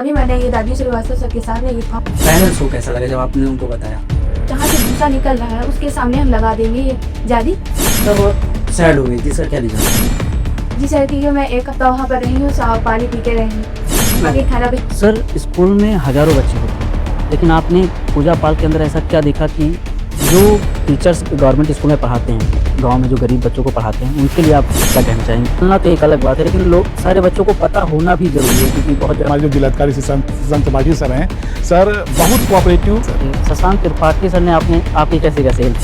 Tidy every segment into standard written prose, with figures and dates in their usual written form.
अभी मैंने ये राजीव श्रीवास्तव सर के सामने ये फॉर्म पेरेंट्स को कैसा लगा जब आपने उनको बताया? जहाँ से भूसा निकल रहा है उसके सामने हम लगा देंगे ये जाली। तब वो सैड हो गई थी, इसका क्या रीजन? जी सर, क्योंकि मैं एक हफ्ता वहाँ पर रही हूँ, साफ पानी पी के रही हूँ, आगे खाना भी। सर, स्कूल में हजारों बच्चे होते हैं, लेकिन आपने पूजा पाल के अंदर ऐसा क्या देखा कि जो टीचर्स गवर्नमेंट स्कूल में पढ़ाते हैं, गांव में जो गरीब बच्चों को पढ़ाते हैं, उनके लिए आप क्या कहना चाहेंगे? ना तो एक अलग बात है, लेकिन लोग सारे बच्चों को पता होना भी जरूरी है, क्योंकि बहुत हमारे जो जिलाधिकारी शशांक त्रिपाठी सर हैं, सर बहुत कोऑपरेटिव। शशांक त्रिपाठी सर ने आपकी कैसे हेल्प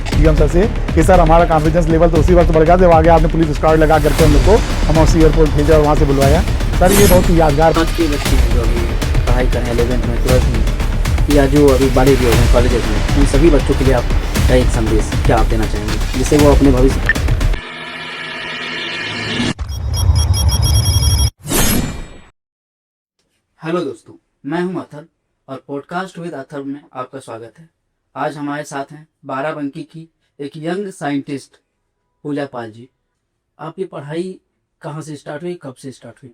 की हम सर से कि सर हमारा कॉन्फिडेंस लेवल तो उसी वक्त बढ़ गया जब आगे आपने पुलिस स्क्वाड लगा करके हम लोग को हम उसी एयरपोर्ट भेजा और वहाँ से बुलवाया। सर ये बहुत ही यादगार। आज के बच्चे हैं जो अभी पढ़ाई कर रहे हैं 11th में, 12th में, या जो अभी बड़े भी हो गए कॉलेजेस में, उन सभी बच्चों के लिए आपका एक संदेश क्या आप देना चाहेंगे जिससे वो अपने भविष्य? हेलो दोस्तों, मैं हूं अथर और पॉडकास्ट विद अथर में आपका स्वागत है। आज हमारे साथ हैं बाराबंकी की एक यंग साइंटिस्ट पूजा पाल जी। आपकी पढ़ाई कहाँ से स्टार्ट हुई, कब से स्टार्ट हुई?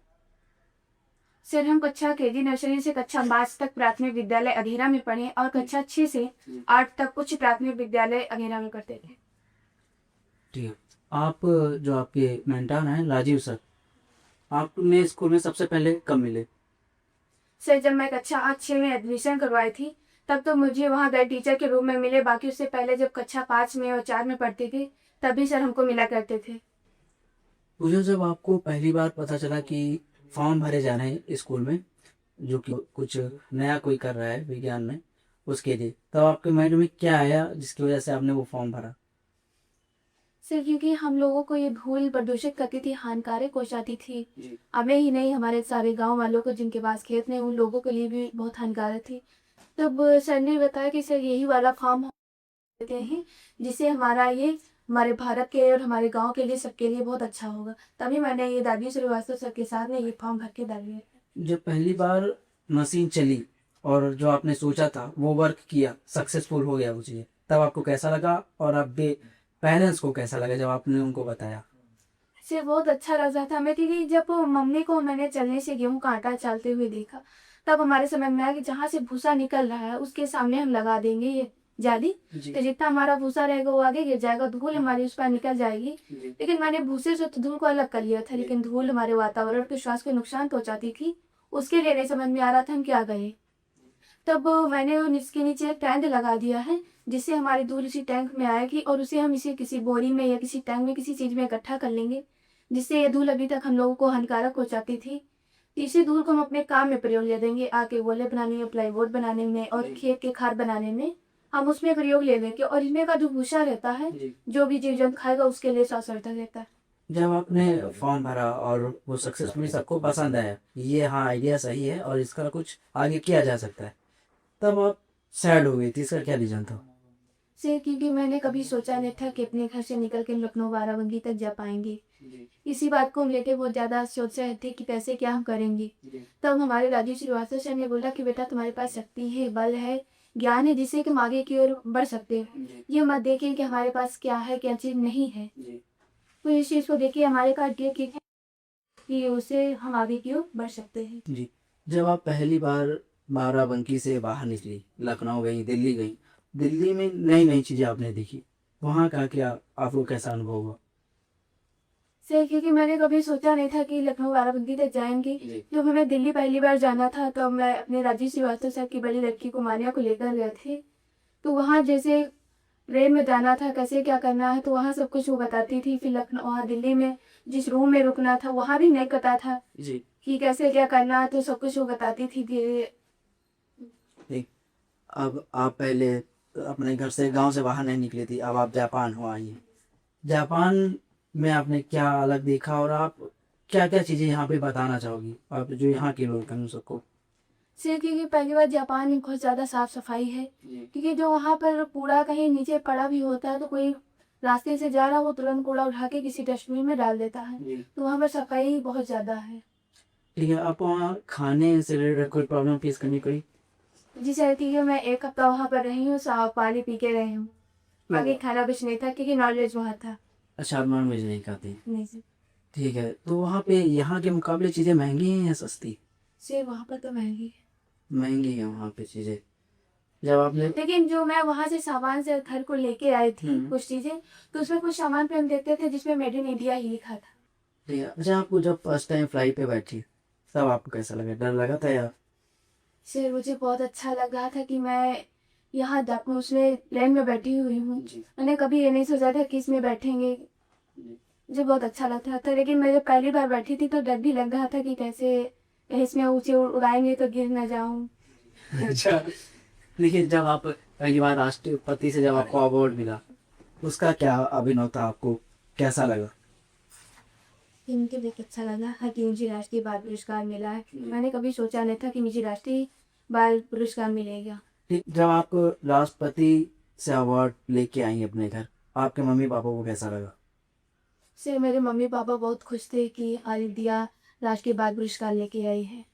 सर हम कक्षा केजी नर्सरी से कक्षा 5 तक प्राथमिक विद्यालय अधेरा में पढ़े और कक्षा 6 से 8 तक उच्च प्राथमिक विद्यालय अधेरा में करते थे। ठीक है। आप जो आपके मेंटर हैं राजीव सर, आपने स्कूल में सबसे पहले कब मिले? सर जब मैं कक्षा 6 में एडमिशन करवाई थी तब तो मुझे वहाँ गाइड टीचर के रूप में मिले। बाकी उससे पहले जब कक्षा 5 में और 4 में पढ़ते थे तभी सर हमको मिला करते थे। मुझे जब आपको पहली बार पता चला कि फॉर्म भरे जा रहे हैं स्कूल में, जो कि कुछ नया कोई कर रहा है विज्ञान में, उसके लिए, तब आपके माइंड में क्या आया जिसकी वजह से आपने वो फॉर्म भरा? सर क्योंकि हम लोगों को ये धूल प्रदूषित करती थी, हानिकारक पहुंचाती थी। हमें ही नहीं, हमारे सारे गांव वालों को जिनके पास खेत नहीं, उन लोगों के लिए भी बहुत हानिकारक थी। तब सर ने बताया कि सर यही वाला फॉर्म देते हैं जिससे हमारे भारत के और हमारे गांव के लिए, सबके लिए बहुत अच्छा होगा। तभी मैंने ये राजीव श्रीवास्तव सर के साथ में ये फॉर्म भर के डाल दिया। जब पहली बार मशीन चली और जो आपने सोचा था वो वर्क किया, सक्सेसफुल हो गया वो चीज़, तब आपको कैसा लगा और आपके पेरेंट्स को कैसा लगा जब आपने उनको बताया? से बहुत अच्छा लग रहा था हमें, क्योंकि जब मम्मी को मैंने चलने से गेहूं का आटा चालते हुए देखा तब हमारे समझ में आया कि जहाँ से भूसा निकल रहा है उसके सामने हम लगा देंगे ये जाली, तो जितना हमारा भूसा रहेगा वो आगे गिर जाएगा, धूल हमारी उस पर निकल जाएगी। लेकिन मैंने भूसे से तो धूल को अलग कर लिया था, लेकिन धूल हमारे वातावरण के श्वास को नुकसान पहुंचाती थी, उसके लिए नहीं समझ में आ रहा था हम क्या करें। तब मैंने इसके नीचे एक टैंक लगा दिया है जिससे हमारी धूल इसी टैंक में आएगी और उसे हम इसे किसी बोरी में या किसी टैंक में किसी चीज में इकट्ठा कर लेंगे, जिससे ये धूल अभी तक हम लोगों को हानिकारक पहुंचाती थी, इसी धूल को हम अपने काम में प्रयोग ले देंगे, आके गोले बनाने में, प्लाईवुड बनाने में और खेत के खाद बनाने में हम उसमें प्रयोग ले लेंगे। और इनमें का जो भूसा रहता है, जो भी जीव जंतु खाएगा उसके लिए स्वास्थ्यवर्धक रहता है। जब आपने फॉर्म भरा और वो सक्सेसफुली सबको पसंद आया, ये हाँ आइडिया सही है और इसका कुछ आगे किया जा सकता है, तब आप सैड हो गई थी, इसका क्या रीजन था? से क्योंकि मैंने कभी सोचा नहीं था कि अपने घर से निकल के लखनऊ बाराबंकी तक जा पाएंगे। इसी बात को हम लेके बहुत ज्यादा सोच रहे थे कि कैसे क्या हम करेंगे। तब हमारे राजीव श्रीवास्तव सर ने बोला कि बेटा तुम्हारे पास शक्ति है, बल है, ज्ञान है, जिससे कि हम आगे की ओर बढ़ सकते हो। ये मत देखिए कि हमारे पास क्या है क्या चीज नहीं है, तो इस चीज को देखिए हमारे पास ये है कि उसे हम आगे की ओर बढ़ सकते हैं। जी, जब आप पहली बार बाराबंकी से बाहर निकली, लखनऊ गई, दिल्ली गई, दिल्ली में नई नई चीज़ें आपने देखी, वहाँ का क्या आपको कैसा अनुभव हुआ? सर क्योंकि मैंने कभी सोचा नहीं था कि लखनऊ बाराबंकी तक जाएंगे। जब हमें दिल्ली पहली बार जाना था तो मैं अपने राजीव श्रीवास्तव साहब की बड़ी लड़की को मानिया को लेकर गए थे, तो वहाँ जैसे ट्रेन में जाना था, कैसे क्या करना है, तो वहाँ सब कुछ वो बताती थी। फिर लखनऊ, वहाँ दिल्ली में जिस रूम में रुकना था वहाँ भी नहीं पता था जी, कि कैसे क्या करना है, तो सब कुछ वो बताती थी। ठीक। अब आप पहले अपने घर से, गांव से बाहर नहीं निकली थी, अब आप जापान हो आई हैं। जापान में आपने क्या अलग देखा और आप क्या क्या चीज़ें यहाँ पे बताना चाहोगी, आप जो यहाँ के लोग हैं उन सबको? सिर्फ क्योंकि पहली बार जापान में बहुत ज़्यादा साफ सफाई है, क्योंकि जो वहाँ पर कूड़ा कहीं नीचे पड़ा भी होता है तो कोई रास्ते से जा रहा है वो तुरंत कूड़ा उठा के किसी डस्टबिन में डाल देता है, तो वहाँ पर सफाई बहुत ज़्यादा है। ठीक है, आप वहाँ खाने से रिलेटेड कोई प्रॉब्लम फेस करनी पड़ी? जी सर, ठीक है, मैं एक हफ्ता वहाँ पर रही हूँ, साफ पानी पी के रही हूँ, आगे खाना कुछ नहीं था क्योंकि नॉनवेज वहाँ था। अच्छा, आप नॉन वेज नहीं खाते? नहीं सर। ठीक है, तो वहाँ पे यहाँ के मुकाबले चीज़ें महंगी हैं या सस्ती? सिर्फ वहाँ पर तो महंगी है। महंगी है वहाँ पे चीज़ें। जब आपने लेकिन जो मैं वहाँ से सामान से घर को लेके आई थी कुछ चीजें, तो उसमें कुछ सामान पे हम देखते थे जिसमें मेड इन इंडिया ही लिखा था। ठीक है, अच्छा आपको जब फर्स्ट टाइम फ्लाइट पे बैठी तब आपको कैसा लगा, डर लगा था या? सर मुझे बहुत अच्छा लग रहा था कि मैं यहाँ उसमें प्लेन में बैठी हुई हूँ। मैंने कभी ये नहीं सोचा था कि इसमें बैठेंगे। मुझे बहुत अच्छा लगता था, लेकिन मैं जब पहली बार बैठी थी तो डर भी लग रहा था कि कैसे इसमें ऊंचे उड़ाएंगे तो गिर ना जाऊं। अच्छा, देखिए जब आप पहली बार राष्ट्रपति से जब आपको अवार्ड मिला उसका क्या अभिनव था, आपको कैसा लगा? ये मुझे बहुत अच्छा लगा है कि मुझे राष्ट्रीय बाल पुरस्कार मिला है। मैंने कभी सोचा नहीं था कि मुझे राष्ट्रीय बाल पुरस्कार मिलेगा। ठीक, जब आप राष्ट्रपति से अवार्ड लेके आई अपने घर, आपके मम्मी पापा को कैसा लगा? सिर्फ मेरे मम्मी पापा बहुत खुश थे कि आदित्य राष्ट्रीय बाल पुरस्कार लेके आई है।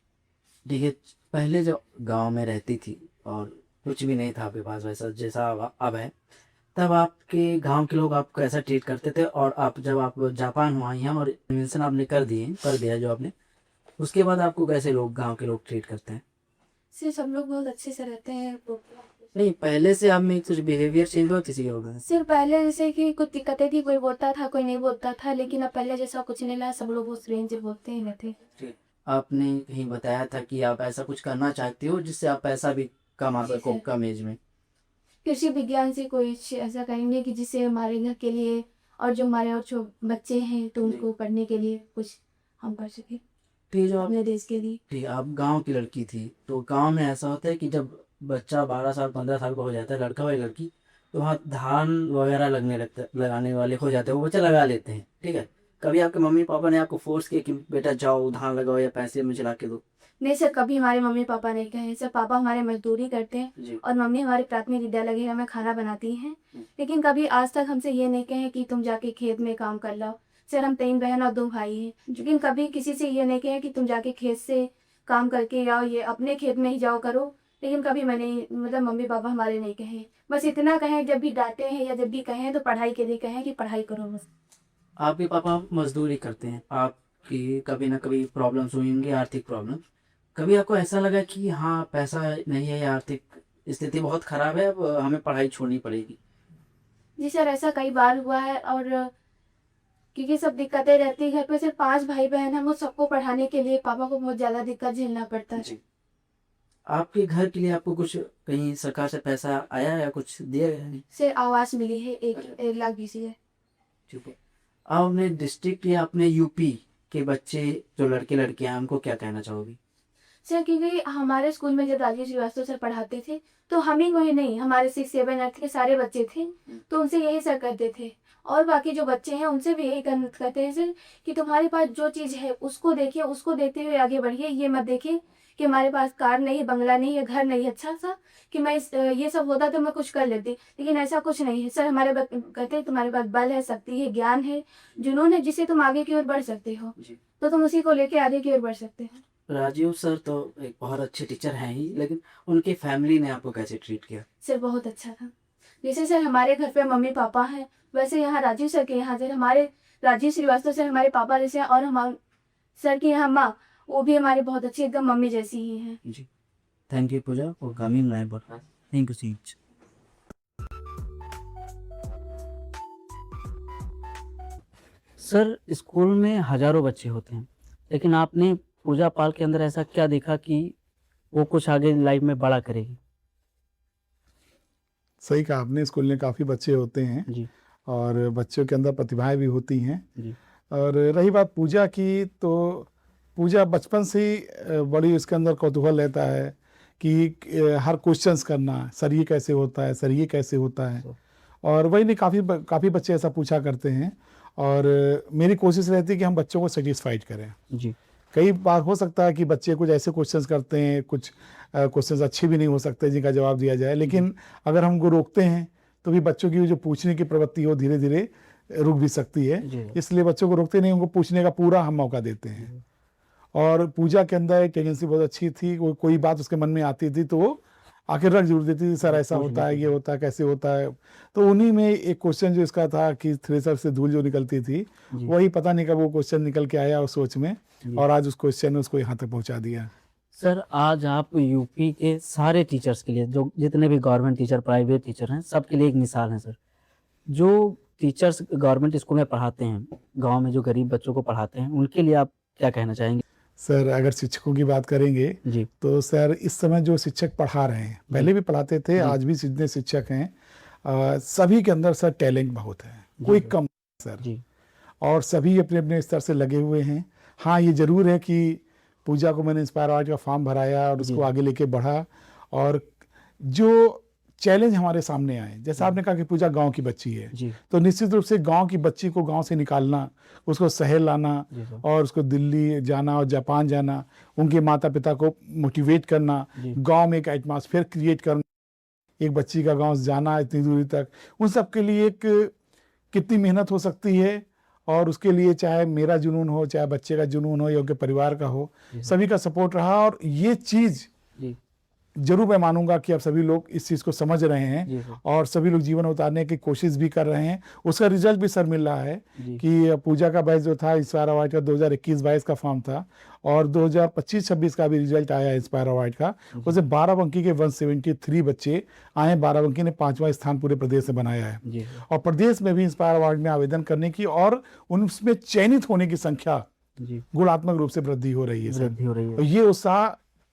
देखिए पहले जब गांव में रहती थी और कुछ भी नहीं था आपके पास वैसा जैसा अब है, तब आपके गांव के लोग आपको कैसा ट्रीट करते थे? और आप जब आप जापान हुआ हैं और इन्वेंशन आपने कर दिया जो आपने, उसके बाद आपको कैसे लोग गांव के लोग ट्रीट करते हैं? सिर्फ सब लोग बहुत अच्छे से रहते हैं। नहीं, पहले से आप में कुछ बिहेवियर चेंज हुआ किसी के होगा? सिर्फ पहले जैसे कि कुछ दिक्कतें थी, कोई बोलता था कोई नहीं बोलता था, लेकिन अब पहले जैसा कुछ नहीं रहा। सब लोग बहुत फ्रेंड से बोलते ही रहते। आपने कहीं बताया था कि आप ऐसा कुछ करना चाहते हो जिससे आप पैसा भी कमा जी सको सर। कम एज में। कृषि विज्ञान से कुछ ऐसा करेंगे कि जिससे हमारे घर के लिए और जो हमारे और जो बच्चे हैं तो उनको पढ़ने के लिए कुछ हम कर सके ठीक, जो आप अपने देश के लिए। ठीक आप गांव की लड़की थी, तो गांव में ऐसा होता है कि जब बच्चा 12 साल 15 साल का हो जाता है, लड़का हो या लड़की, तो वहाँ धान वगैरह लगाने वाले हो जाते हैं, वो बच्चा लगा लेते हैं। ठीक है, कभी आपके मम्मी पापा ने आपको फोर्स किया कि बेटा जाओ धान लगाओ या पैसे मुझे ला के दो? नहीं सर, कभी हमारे मम्मी पापा नहीं कहे। सर पापा हमारे मजदूरी करते हैं जी। और मम्मी हमारे प्राथमिक विद्यालय वगैरह में खाना बनाती हैं, लेकिन कभी आज तक हमसे ये नहीं कहे कि तुम जाके खेत में काम कर लो। सर हम 3 बहन और 2 भाई हैं, लेकिन कभी किसी से ये नहीं कहे कि तुम जाके खेत से काम करके आओ, ये अपने खेत में ही जाओ करो। लेकिन कभी मैंने मतलब मम्मी पापा हमारे नहीं कहे। बस इतना कहें, जब भी डांटे हैं या जब भी कहें तो पढ़ाई के लिए कहें कि पढ़ाई करो बस। आपके पापा मजदूरी करते हैं, आपकी कभी ना कभी प्रॉब्लम्स हुई होंगी, आर्थिक प्रॉब्लम। कभी आपको ऐसा लगा कि हाँ पैसा नहीं है या आर्थिक स्थिति बहुत खराब है, अब हमें पढ़ाई छोड़नी पड़ेगी? जी सर, ऐसा कई बार हुआ है। और क्योंकि सब दिक्कतें रहती है घर पे, सिर्फ 5 भाई बहन हैं, वो सबको पढ़ाने के लिए पापा को बहुत ज्यादा दिक्कत झेलना पड़ता है। जी। आपके घर के लिए आपको कुछ कहीं सरकार से पैसा आया या कुछ दिया गया? नहीं। सिर्फ आवास मिली है 1 लाख 20 हजार। ठीक है, आप अपने डिस्ट्रिक्ट या अपने यूपी के बच्चे जो लड़के लड़कियां हैं उनको क्या कहना चाहोगी? सर क्योंकि हमारे स्कूल में जब राजीव श्रीवास्तव सर पढ़ाते थे तो हम ही कोई नहीं, हमारे 6, 7, 8 के सारे बच्चे थे, तो उनसे यही सर करते थे। और बाकी जो बच्चे हैं उनसे भी यही कहते हैं सर कि तुम्हारे पास जो चीज़ है उसको देखिए, उसको देखते हुए आगे बढ़िए। ये मत देखिए कि हमारे पास कार नहीं है, बंगला नहीं है, घर नहीं है अच्छा सा, कि मैं ये सब होता तो मैं कुछ कर लेती, लेकिन ऐसा कुछ नहीं है सर। हमारे कहते हैं तुम्हारे पास बल है, शक्ति है, ज्ञान है, जुनून है, जिससे तुम आगे की ओर बढ़ सकते हो, तो तुम उसी को लेके आगे की ओर बढ़ सकते हो। राजीव सर तो एक बहुत अच्छे टीचर हैं ही, लेकिन उनकी फैमिली ने आपको कैसे ट्रीट किया? सर बहुत अच्छा था। जैसे सर हमारे घर पे मम्मी पापा हैं, वैसे यहाँ राजीव सर के यहाँ सर हमारे राजीव श्रीवास्तव सर हमारे पापा जैसे हैं, और हम सर की यहाँ माँ वो भी हमारी बहुत अच्छी एकदम मम्मी जैसी ही हैं। जी, थैंक यू पूजा और coming live. Thank you so much. Sir school में हजारों बच्चे होते हैं, लेकिन आपने पूजा पाल के अंदर ऐसा क्या देखा कि वो कुछ आगे लाइफ में बड़ा करेगी? सही कहा आपने, स्कूल में काफ़ी बच्चे होते हैं जी और बच्चों के अंदर प्रतिभाएं भी होती हैं। जी और रही बात पूजा की, तो पूजा बचपन से ही बड़ी उसके अंदर कौतूहल रहता है कि हर क्वेश्चंस करना, सर ये कैसे होता है, सर ये कैसे होता है। और वही नहीं, काफ़ी बच्चे ऐसा पूछा करते हैं और मेरी कोशिश रहती है कि हम बच्चों को सेटिस्फाइड करें। जी कई बार हो सकता है कि बच्चे कुछ ऐसे क्वेश्चंस करते हैं, कुछ क्वेश्चंस अच्छे भी नहीं हो सकते जिनका जवाब दिया जाए, लेकिन अगर हम उनको रोकते हैं तो भी बच्चों की जो पूछने की प्रवृत्ति हो धीरे धीरे रुक भी सकती है। इसलिए बच्चों को रोकते नहीं, उनको पूछने का पूरा हम मौका देते हैं। और पूजा के अंदर एक टेंडेंसी बहुत अच्छी थी, कोई बात उसके मन में आती थी तो वो आखिर रख जरूर देती थी, सर ऐसा होता है, ये होता है, कैसे होता है। तो उन्हीं में एक क्वेश्चन जो इसका था कि थ्रेसर से धूल जो निकलती थी, वही पता नहीं कब वो क्वेश्चन निकल के आया उस सोच में, और आज उस क्वेश्चन ने उसको यहाँ तक पहुँचा दिया। सर आज आप यूपी के सारे टीचर्स के लिए, जो जितने भी गवर्नमेंट टीचर, प्राइवेट टीचर हैं, सबके लिए एक मिसाल हैं सर। जो टीचर्स गवर्नमेंट स्कूल में पढ़ाते हैं, गांव में जो गरीब बच्चों को पढ़ाते हैं, उनके लिए आप क्या कहना चाहेंगे? सर अगर शिक्षकों की बात करेंगे जी तो सर इस समय जो शिक्षक पढ़ा रहे हैं, पहले भी पढ़ाते थे, आज भी जितने शिक्षक हैं सभी के अंदर सर टैलेंट बहुत है, कोई कम नहीं सर। जी और सभी अपने अपने स्तर से लगे हुए हैं। हाँ ये जरूर है कि पूजा को मैंने इंस्पायर अवार्ड का फॉर्म भराया और उसको आगे लेके बढ़ा, और जो चैलेंज हमारे सामने आए, जैसा आपने कहा कि पूजा गांव की बच्ची है, जी तो निश्चित रूप से गांव की बच्ची को गांव से निकालना, उसको शहर लाना जी सर। और उसको दिल्ली जाना और जापान जाना, उनके माता पिता को मोटिवेट करना, जी गांव में एक एटमॉस्फेयर क्रिएट करना, एक बच्ची का गांव जाना इतनी दूरी तक, उन सब के लिए एक कितनी मेहनत हो सकती है। और उसके लिए चाहे मेरा जुनून हो, चाहे बच्चे का जुनून हो या उनके परिवार का हो, सभी का सपोर्ट रहा। और ये चीज़ जी जरूर मैं मानूंगा कि अब सभी लोग इस चीज़ को समझ रहे जी हैं सर। और सभी लोग जीवन उतारने की कोशिश भी कर रहे हैं। उसका रिजल्ट भी सर मिल रहा है जी कि पूजा का बैच जो था इंस्पायर अवार्ड का 2021-22 का फॉर्म था, और 2025-26 का भी रिजल्ट आया इंस्पायर अवार्ड का। उससे 12 के 173 बच्चे आए, 12 ने 5वां स्थान पूरे प्रदेश से बनाया है। जी सर। और प्रदेश में भी इंस्पायर अवार्ड में आवेदन करने की और उनमें चयनित होने की संख्या जी गुणात्मक रूप से वृद्धि हो रही है सर। वृद्धि हो रही तो है। ये उत्साह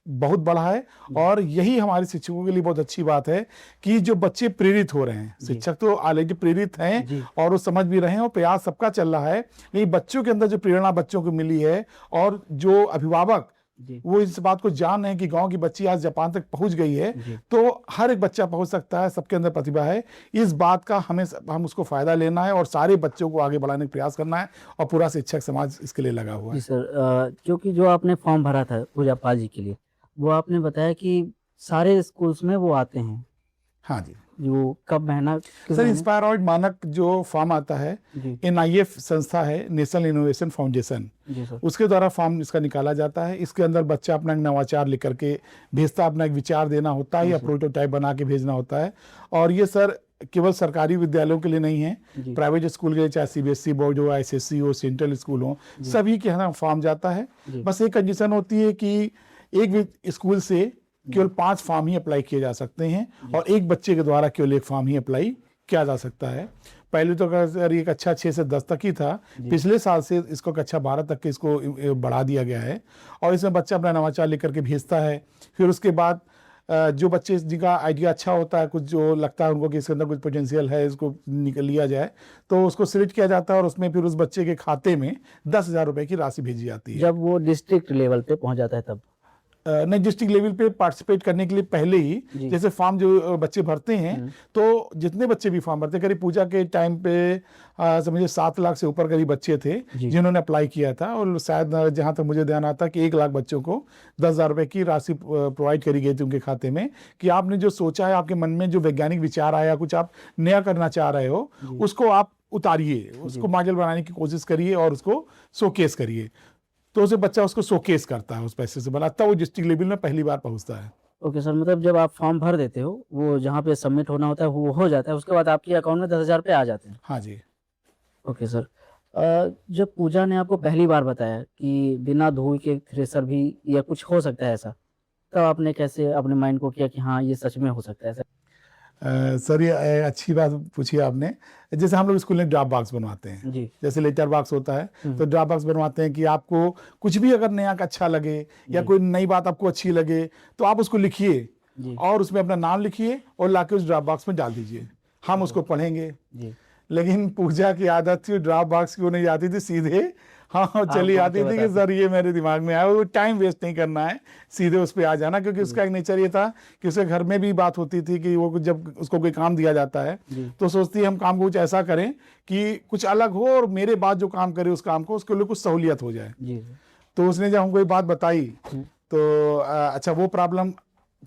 बहुत बड़ा है, और यही हमारे शिक्षकों के लिए बहुत अच्छी बात है कि जो बच्चे प्रेरित हो रहे हैं। शिक्षक तो ऑलरेडी प्रेरित जी। हैं और वो समझ भी रहे हैं और प्रयास सबका चल रहा है, लेकिन बच्चों के अंदर जो प्रेरणा बच्चों को मिली है, और जो अभिभावक जी वो इस बात को जान रहे हैं कि गांव की बच्ची आज जापान तक पहुंच गई है, जी तो हर एक बच्चा पहुंच सकता है, सबके अंदर प्रतिभा है। इस बात का हम उसको फायदा लेना है और सारे बच्चों को आगे बढ़ाने का प्रयास करना है, और पूरा शिक्षक समाज इसके लिए लगा हुआ जी है। सर। क्योंकि जो आपने फॉर्म भरा था पूजा पाल जी के लिए, वो आपने बताया कि सारे स्कूल्स में वो आते हैं। हाँ जी जो कब महीना, किस सर, महीने? इंस्पायर अवार्ड मानक जो फॉर्म आता है, जी NIF संस्था है, नेशनल इनोवेशन फाउंडेशन, जी सर। उसके द्वारा फॉर्म इसका निकाला जाता है। इसके अंदर बच्चा अपना एक नवाचार लिख करके भेजता है, अपना एक विचार देना होता है या प्रोटोटाइप बना के भेजना होता है। और ये सर केवल सरकारी विद्यालयों के लिए नहीं है, जी प्राइवेट स्कूल के लिए, चाहे CBSE बोर्ड हो, SSC हो, सेंट्रल स्कूल हो, सभी के यहाँ फॉर्म जाता है। जी। बस एक कंडीशन होती है कि एक भी स्कूल से केवल 5 फॉर्म ही अप्लाई किए जा सकते हैं, और एक बच्चे के द्वारा केवल एक फॉर्म ही अप्लाई किया जा सकता है। पहले तो अगर ये कक्षा 6 से 10 तक ही था, पिछले साल से इसको कक्षा 12 तक के इसको बढ़ा दिया गया है, और इसमें बच्चा अपना नवाचार लेकर के भेजता है। फिर उसके बाद जो बच्चे जिनका आइडिया अच्छा होता है, कुछ जो लगता है उनको कि इसके अंदर कुछ पोटेंशियल है, इसको निकल लिया जाए, तो उसको सिलेक्ट किया जाता है, और उसमें फिर उस बच्चे के खाते में 10,000 रुपए की राशि भेजी जाती है। जब वो डिस्ट्रिक्ट लेवल पे पहुंच जाता है तब? नहीं, डिस्ट्रिक्ट लेवल पे पार्टिसिपेट करने के लिए पहले ही, जी। जैसे फॉर्म जो बच्चे भरते हैं, तो जितने बच्चे भी फॉर्म भरते हैं, करीब पूजा के टाइम पे समझिए 7 लाख से ऊपर करीब बच्चे थे जी। जिन्होंने अप्लाई किया था, और शायद जहां तक मुझे ध्यान आता कि 1 लाख बच्चों को 10,000 रुपए की राशि प्रोवाइड करी गई थी उनके खाते में, कि आपने जो सोचा है, आपके मन में जो वैज्ञानिक विचार आया, कुछ आप नया करना चाह रहे हो, उसको आप उतारिए, उसको मॉडल बनाने की कोशिश करिए और उसको शोकेस करिए। तो उसे बच्चा उसको शोकेस करता है, उस पैसे से बनाता है, वो डिस्ट्रिक्ट लेवल में पहली बार पहुंचता है। ओके सर, मतलब जब आप फॉर्म भर देते हो, वो जहाँ पे सबमिट होना होता है वो हो जाता है, उसके बाद आपके अकाउंट में 10,000 रुपये आ जाते हैं? हाँ जी। Okay sir. जब पूजा ने आपको पहली बार बताया कि बिना धूल के थ्रेसर भी या कुछ हो सकता है ऐसा, तब आपने कैसे अपने माइंड को किया कि हाँ ये सच में हो सकता है ऐसा? सर ये अच्छी बात पूछी आपने। जैसे हम लोग स्कूल में ड्रॉप बॉक्स बनवाते हैं, जी जैसे लेटर बॉक्स होता है, तो ड्रॉप बॉक्स बनवाते हैं कि आपको कुछ भी अगर नया अच्छा लगे या कोई नई बात आपको अच्छी लगे, तो आप उसको लिखिए जी और उसमें अपना नाम लिखिए और लाके उस ड्रॉप बॉक्स में डाल दीजिए, हम उसको पढ़ेंगे। जी। लेकिन पूजा की आदत थी, ड्रॉप बॉक्स क्यों नहीं जाती थी, सीधे हाँ चली आपको आती थी कि बताते। सर ये मेरे दिमाग में आया, वो टाइम वेस्ट नहीं करना है, सीधे उस पर आ जाना। क्योंकि उसका एक नेचर ये था कि उसके घर में भी बात होती थी कि वो जब उसको कोई काम दिया जाता है तो सोचती है हम काम को कुछ ऐसा करें कि कुछ अलग हो और मेरे बाद जो काम करे उस काम को उसके लिए कुछ सहूलियत हो जाए। जी तो उसने जब हमको ये बात बताई तो अच्छा वो प्रॉब्लम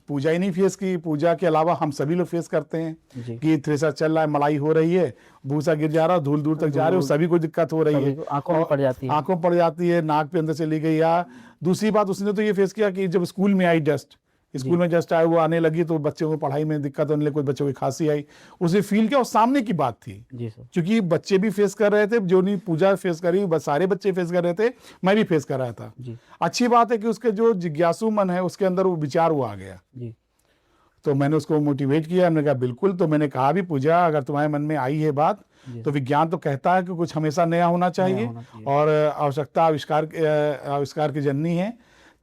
पूजा ही नहीं फेस की, पूजा के अलावा हम सभी लोग फेस करते हैं जी। कि थ्रेसर चल रहा है, मलाई हो रही है, भूसा गिर जा रहा है, धूल दूर तक जा रही है, सभी को दिक्कत हो रही है, सभी को आंखों में पड़ जाती है। आंखों पड़ जाती है, नाक पे अंदर चली गई। या दूसरी बात उसने तो ये फेस किया कि जब स्कूल में आई डस्ट, स्कूल में जस्ट आए, वो आने लगी तो बच्चों को पढ़ाई में दिक्कत होने लगी, कुछ बच्चों की खांसी आई, उसे फील किया और सामने की बात थी, जी सर। क्योंकि बच्चे भी फेस कर रहे थे, जो नहीं पूजा फेस करी, बस सारे बच्चे फेस कर रहे थे, मैं भी फेस कर रहा था। जी अच्छी बात है कि उसके जो जिज्ञासु मन है उसके अंदर वो विचार वो आ गया, जी तो मैंने उसको मोटिवेट किया। मैंने कहा बिल्कुल, तो मैंने कहा भी पूजा, अगर तुम्हारे मन में आई है बात, तो विज्ञान तो कहता है कि कुछ हमेशा नया होना चाहिए, होना चाहिए। और आवश्यकता आविष्कार की जननी है,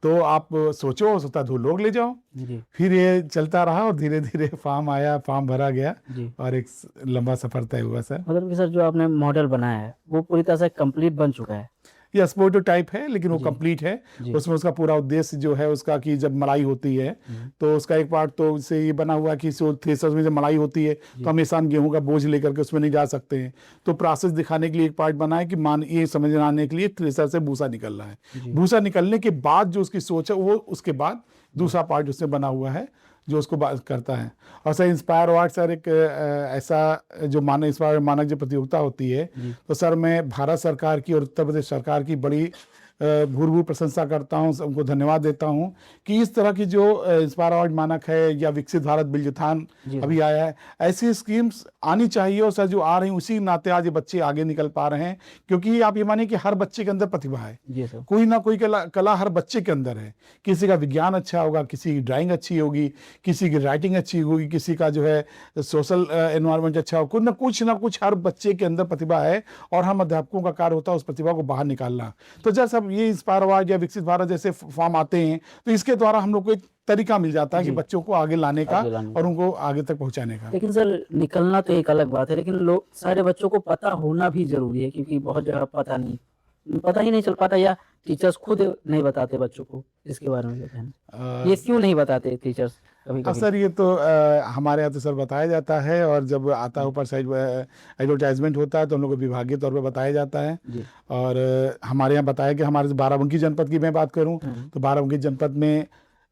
तो आप सोचो, हो सकता है 2 लोग ले जाओ। जी फिर ये चलता रहा और धीरे धीरे फॉर्म आया, फॉर्म भरा गया जी। और एक लंबा सफर तय हुआ सर। मतलब कि सर जो आपने मॉडल बनाया है वो पूरी तरह से कंप्लीट बन चुका है। ये प्रोटोटाइप है, लेकिन वो जी। कंप्लीट है। जी। उसमें उसका पूरा उद्देश्य जो है उसका, कि जब मलाई होती है तो उसका एक पार्ट तो इससे ये बना हुआ है कि थ्रेसर में जब मलाई होती है तो हमेशा हम गेहूं का बोझ लेकर के उसमें नहीं जा सकते हैं, तो प्रोसेस दिखाने के लिए एक पार्ट बना है कि मान ये समझ आने के लिए थ्रेसर से भूसा निकल रहा है, भूसा निकलने के बाद जो उसकी सोच है वो, उसके बाद दूसरा पार्ट उसमें बना हुआ है जो उसको बात करता है। और सर इंस्पायर अवार्ड सर एक ऐसा जो इंस्पायर मानक जो प्रतियोगिता होती है, तो सर मैं भारत सरकार की और उत्तर प्रदेश सरकार की बड़ी भूर प्रशंसा करता हूँ, उनको धन्यवाद देता हूँ कि इस तरह की जो इंस्पायर अवार्ड मानक है या विकसित भारत बिल्जुथान अभी आया है, ऐसी स्कीम्स आनी चाहिए। और सर जो आ रही हैं उसी नाते आज ये बच्चे आगे निकल पा रहे हैं, क्योंकि आप ये मानिए कि हर बच्चे के अंदर प्रतिभा है, जी सर। कोई ना कोई कला हर बच्चे के अंदर है। किसी का विज्ञान अच्छा होगा, किसी की ड्राइंग अच्छी होगी, किसी की राइटिंग अच्छी होगी, किसी का जो है सोशल एनवायरनमेंट अच्छा होगा, कुछ ना कुछ हर बच्चे के अंदर प्रतिभा है, और हम अध्यापकों का कार्य होता है उस प्रतिभा को बाहर निकालना। तो जैसे ये इंस्पायर अवार्ड या विकसित भारत जैसे फॉर्म आते हैं, तो इसके द्वारा हम लोग को एक तरीका मिल जाता है कि बच्चों को आगे लाने का और उनको आगे तक पहुंचाने का। लेकिन सर निकलना तो एक अलग बात है, लेकिन लोग सारे बच्चों को पता होना भी जरूरी है, क्योंकि बहुत जगह पता ही नहीं चल पाता, या टीचर्स खुद नहीं बताते बच्चों को इसके बारे में। ये क्यों नहीं बताते टीचर्स कभी कभी? सर ये तो हमारे यहाँ तो सर बताया जाता है, और जब आता है ऊपर साइड एडवर्टाइजमेंट होता है तो हम लोग को विभागीय तौर पर बताया जाता है। और हमारे यहाँ बताया कि हमारे बाराबंकी जनपद की मैं बात करूँ तो बाराबंकी जनपद में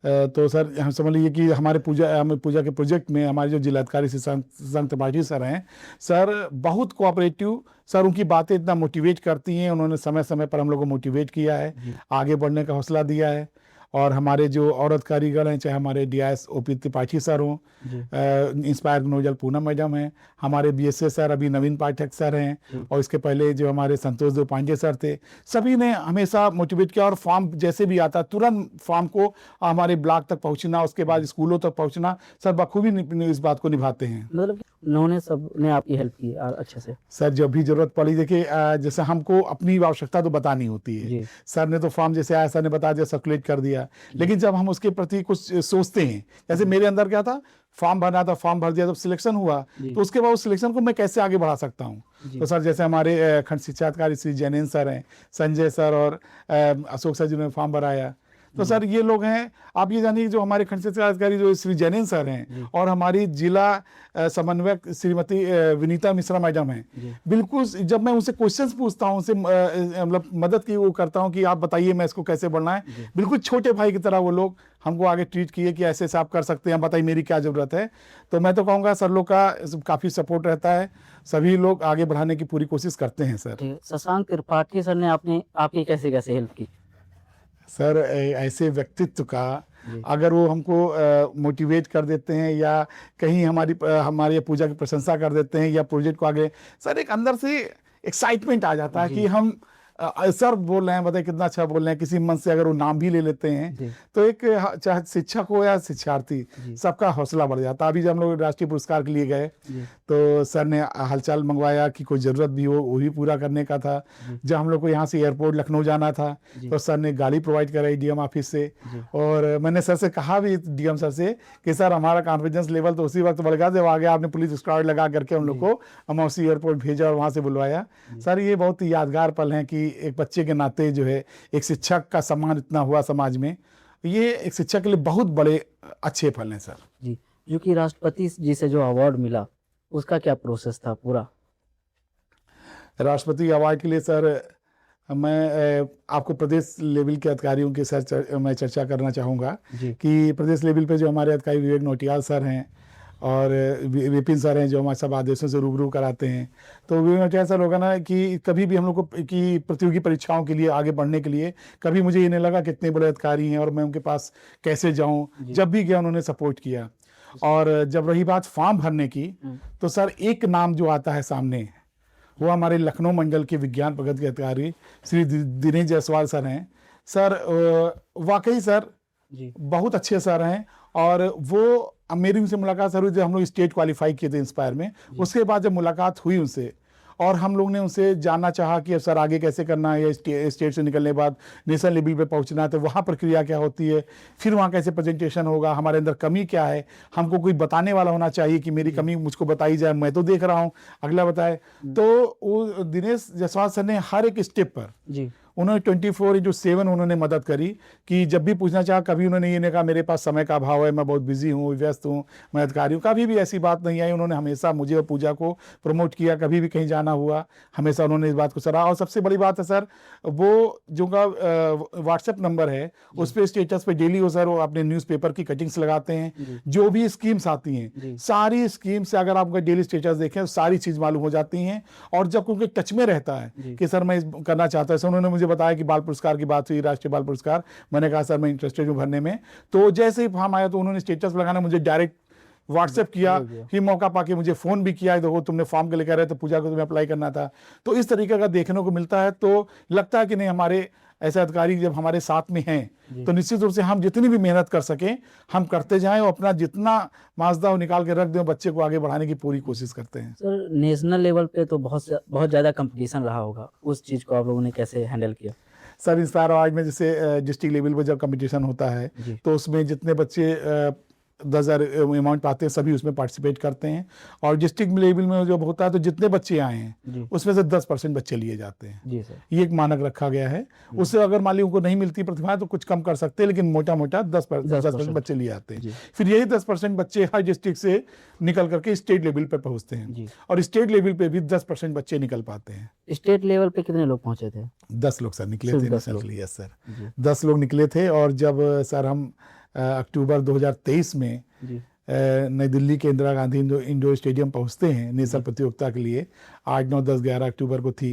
तो सर हम समझ लीजिए कि हमारे पूजा के प्रोजेक्ट में हमारे जो जिलाधिकारी शशांक त्रिपाठी सर हैं, सर बहुत कोऑपरेटिव, सर उनकी बातें इतना मोटिवेट करती हैं, उन्होंने समय समय पर हम लोग को मोटिवेट किया है, आगे बढ़ने का हौसला दिया है। और हमारे जो और अधिकारीगण हैं, चाहे हमारे DIS OP त्रिपाठी सर हों, इंस्पायर नोजल पूनम मैडम हैं, हमारे BSA सर अभी नवीन पाठक सर हैं, और इसके पहले जो हमारे संतोष देव पांडे सर थे, सभी ने हमेशा मोटिवेट किया। और फॉर्म जैसे भी आता तुरंत फॉर्म को हमारे ब्लॉक तक पहुंचना, उसके बाद स्कूलों तक पहुंचना, सर बखूबी इस बात को निभाते हैं। मतलब उन्होंने सबने आपकी हेल्प की अच्छे से? सर जब भी जरूरत पड़ी, देखिए जैसे हमको अपनी आवश्यकता तो बतानी होती है, सर ने तो फॉर्म जैसे आया सर ने बता दिया, सर्कुलेट कर दिया, लेकिन जब हम उसके प्रति कुछ सोचते हैं, जैसे मेरे अंदर क्या था, फॉर्म भरना था, फॉर्म भर दिया, जब सिलेक्शन हुआ तो उसके बाद उस सिलेक्शन को मैं कैसे आगे बढ़ा सकता हूँ। तो सर जैसे हमारे खंड शिक्षा अधिकारी श्री जैनेन्द्र सर हैं, संजय सर और अशोक सर जिन्होंने फॉर्म भराया, तो सर ये लोग हैं। आप ये जानिए जो हमारे खंड शिक्षा अधिकारी जो श्री जैनेन्द्र सर हैं, और हमारी जिला समन्वयक श्रीमती विनीता मिश्रा मैडम हैं, बिल्कुल जब मैं उनसे क्वेश्चंस पूछता हूँ, उनसे मतलब मदद की वो करता हूँ कि आप बताइए मैं इसको कैसे बढ़ना है, बिल्कुल छोटे भाई की तरह वो लोग हमको आगे ट्रीट किए कि ऐसे से आप कर सकते हैं, बताइए मेरी क्या ज़रूरत है। तो मैं तो कहूँगा सर लोग का काफ़ी सपोर्ट रहता है, सभी लोग आगे बढ़ाने की पूरी कोशिश करते हैं सर। शशांक त्रिपाठी सर ने आपकी कैसे कैसे हेल्प की? सर ऐसे व्यक्तित्व का अगर वो हमको मोटिवेट कर देते हैं, या कहीं हमारी पूजा की प्रशंसा कर देते हैं, या प्रोजेक्ट को आगे, सर एक अंदर से एक्साइटमेंट आ जाता है कि हम सर बोल रहे हैं, बताइए कितना अच्छा बोल रहे हैं, किसी मन से अगर वो नाम भी ले लेते हैं तो एक चाहे शिक्षक हो या शिक्षार्थी, सबका हौसला बढ़ जाता है। अभी जब हम लोग राष्ट्रीय पुरस्कार के लिए गए तो सर ने हालचाल मंगवाया कि कोई ज़रूरत भी हो वो भी पूरा करने का था। जब हम लोग को यहाँ से एयरपोर्ट लखनऊ जाना था तो सर ने गाड़ी प्रोवाइड कराई DM ऑफिस से, और मैंने सर से कहा भी DM सर से कि सर हमारा कॉन्फिडेंस लेवल तो उसी वक्त बढ़ गया जब आगे आपने पुलिस स्क्वाड लगा करके हम लोग को अमौसी एयरपोर्ट भेजा और वहाँ से बुलवाया। सर ये बहुत ही यादगार पल हैं कि एक बच्चे के नाते जो है एक शिक्षक का सम्मान इतना हुआ समाज में, ये एक शिक्षक के लिए बहुत बड़े अच्छे फल हैं सर। जी, जो कि राष्ट्रपति जी से जो अवार्ड मिला उसका क्या प्रोसेस था पूरा? राष्ट्रपति अवार्ड के लिए सर मैं आपको प्रदेश लेवल के अधिकारियों के सर मैं चर्चा करना चाहूँगा कि प्रदेश लेवल पे जो हमारे अधिकारी विवेक नौटियाल सर हैं, और विपिन सर हैं जो हमारे सब आदेशों से रूबरू कराते हैं। तो विपिन ऐसा होगा ना कि कभी भी हम लोग को की प्रतियोगी परीक्षाओं के लिए आगे बढ़ने के लिए कभी मुझे ये नहीं लगा कि इतने बड़े अधिकारी हैं और मैं उनके पास कैसे जाऊं। जब भी गया उन्होंने सपोर्ट किया। और जब रही बात फॉर्म भरने की, तो सर एक नाम जो आता है सामने वो हमारे लखनऊ मंडल के विज्ञान प्रगति के अधिकारी श्री दिनेश जायसवाल सर हैं। सर वाकई सर जी बहुत अच्छे सर हैं। और वो अब मेरी उनसे मुलाकात सर हुई जब हम लोग स्टेट क्वालिफाई किए थे इंस्पायर में। उसके बाद जब मुलाकात हुई उनसे और हम लोग ने उनसे जानना चाहा कि सर आगे कैसे करना है, या स्टेट से निकलने के बाद नेशनल लेवल पे पहुंचना है तो वहाँ प्रक्रिया क्या होती है, फिर वहाँ कैसे प्रेजेंटेशन होगा, हमारे अंदर कमी क्या है, हमको कोई बताने वाला होना चाहिए कि मेरी कमी मुझको बताई जाए, मैं तो देख रहा हूँ अगला बताए। तो वो दिनेश जायसवाल सर ने हर एक स्टेप पर जी उन्होंने 24/7 उन्होंने मदद करी कि जब भी पूछना चाहा कभी उन्होंने ये नहीं कहा मेरे पास समय का अभाव है, मैं बहुत बिजी हूँ, व्यस्त हूँ, मैं अधिकारी हूँ, कभी भी ऐसी बात नहीं आई। उन्होंने हमेशा मुझे और पूजा को प्रमोट किया, कभी भी कहीं जाना हुआ हमेशा उन्होंने इस बात को सराहा। और सबसे बड़ी बात है सर वो जो का व्हाट्सएप नंबर है उस पर स्टेटस पे डेली वो सर वो अपने न्यूज़पेपर की कटिंग्स लगाते हैं, जो भी स्कीम्स आती हैं सारी स्कीम से अगर आप डेली स्टेटस देखें तो सारी चीज़ मालूम हो जाती हैं। और जब उनके टच में रहता है कि सर मैं करना चाहता हूँ, उन्होंने मुझे बताया कि बाल पुरस्कार की बात हुई, राष्ट्रीय बाल पुरस्कार, मैंने कहा सर मैं इंटरेस्टेड हूँ भरने में। तो जैसे ही फॉर्म आया तो उन्होंने स्टेटस लगाना मुझे डायरेक्ट व्हाट्सएप किया, फिर मौका पाके मुझे फ़ोन भी किया, देखो तुमने फॉर्म के लिए कह रहे थे पूजा को तुम्हें अप्लाई करना था। तो इस तरीके का देखने को मिलता है। तो लगता है कि नहीं हमारे ऐसे अधिकारी जब हमारे साथ में हैं तो निश्चित रूप से हम जितनी भी मेहनत कर सकें हम करते जाएं और अपना जितना माजदा वो निकाल के रख दें, बच्चे को आगे बढ़ाने की पूरी कोशिश करते हैं। सर, नेशनल लेवल पे तो बहुत ज़्यादा कंपटीशन रहा होगा, उस चीज़ को आप लोगों ने कैसे हैंडल किया? सर इंस्पायर अवार्ड में जैसे डिस्ट्रिक्ट लेवल पर जब कंपटीशन होता है तो उसमें जितने बच्चे 10,000 अमाउंट पाते हैं सभी उसमें पार्टिसिपेट करते हैं। और डिस्ट्रिक्ट लेवल में जब होता है तो जितने बच्चे आए हैं उसमें से 10% बच्चे लिए जाते हैं। जी सर। ये एक मानक रखा गया है। उससे अगर मान लीजिए उनको नहीं मिलती प्रतिभा तो कुछ कम कर सकते हैं, लेकिन मोटा मोटा 10% बच्चे लिए आते हैं। फिर यही 10% बच्चे हर डिस्ट्रिक्ट से निकल करके स्टेट लेवल पर पहुंचते हैं और स्टेट लेवल पे भी 10% बच्चे निकल पाते हैं। स्टेट लेवल पे कितने लोग पहुंचे थे? 10 लोग सर निकले सिर्फ थे। 10 लोग। सर 10 लोग निकले थे। और जब सर हम अक्टूबर 2023 में नई दिल्ली के इंदिरा गांधी इंडोर स्टेडियम पहुंचते हैं नेशनल प्रतियोगिता के लिए, 8, 9, 10, 11 अक्टूबर को थी।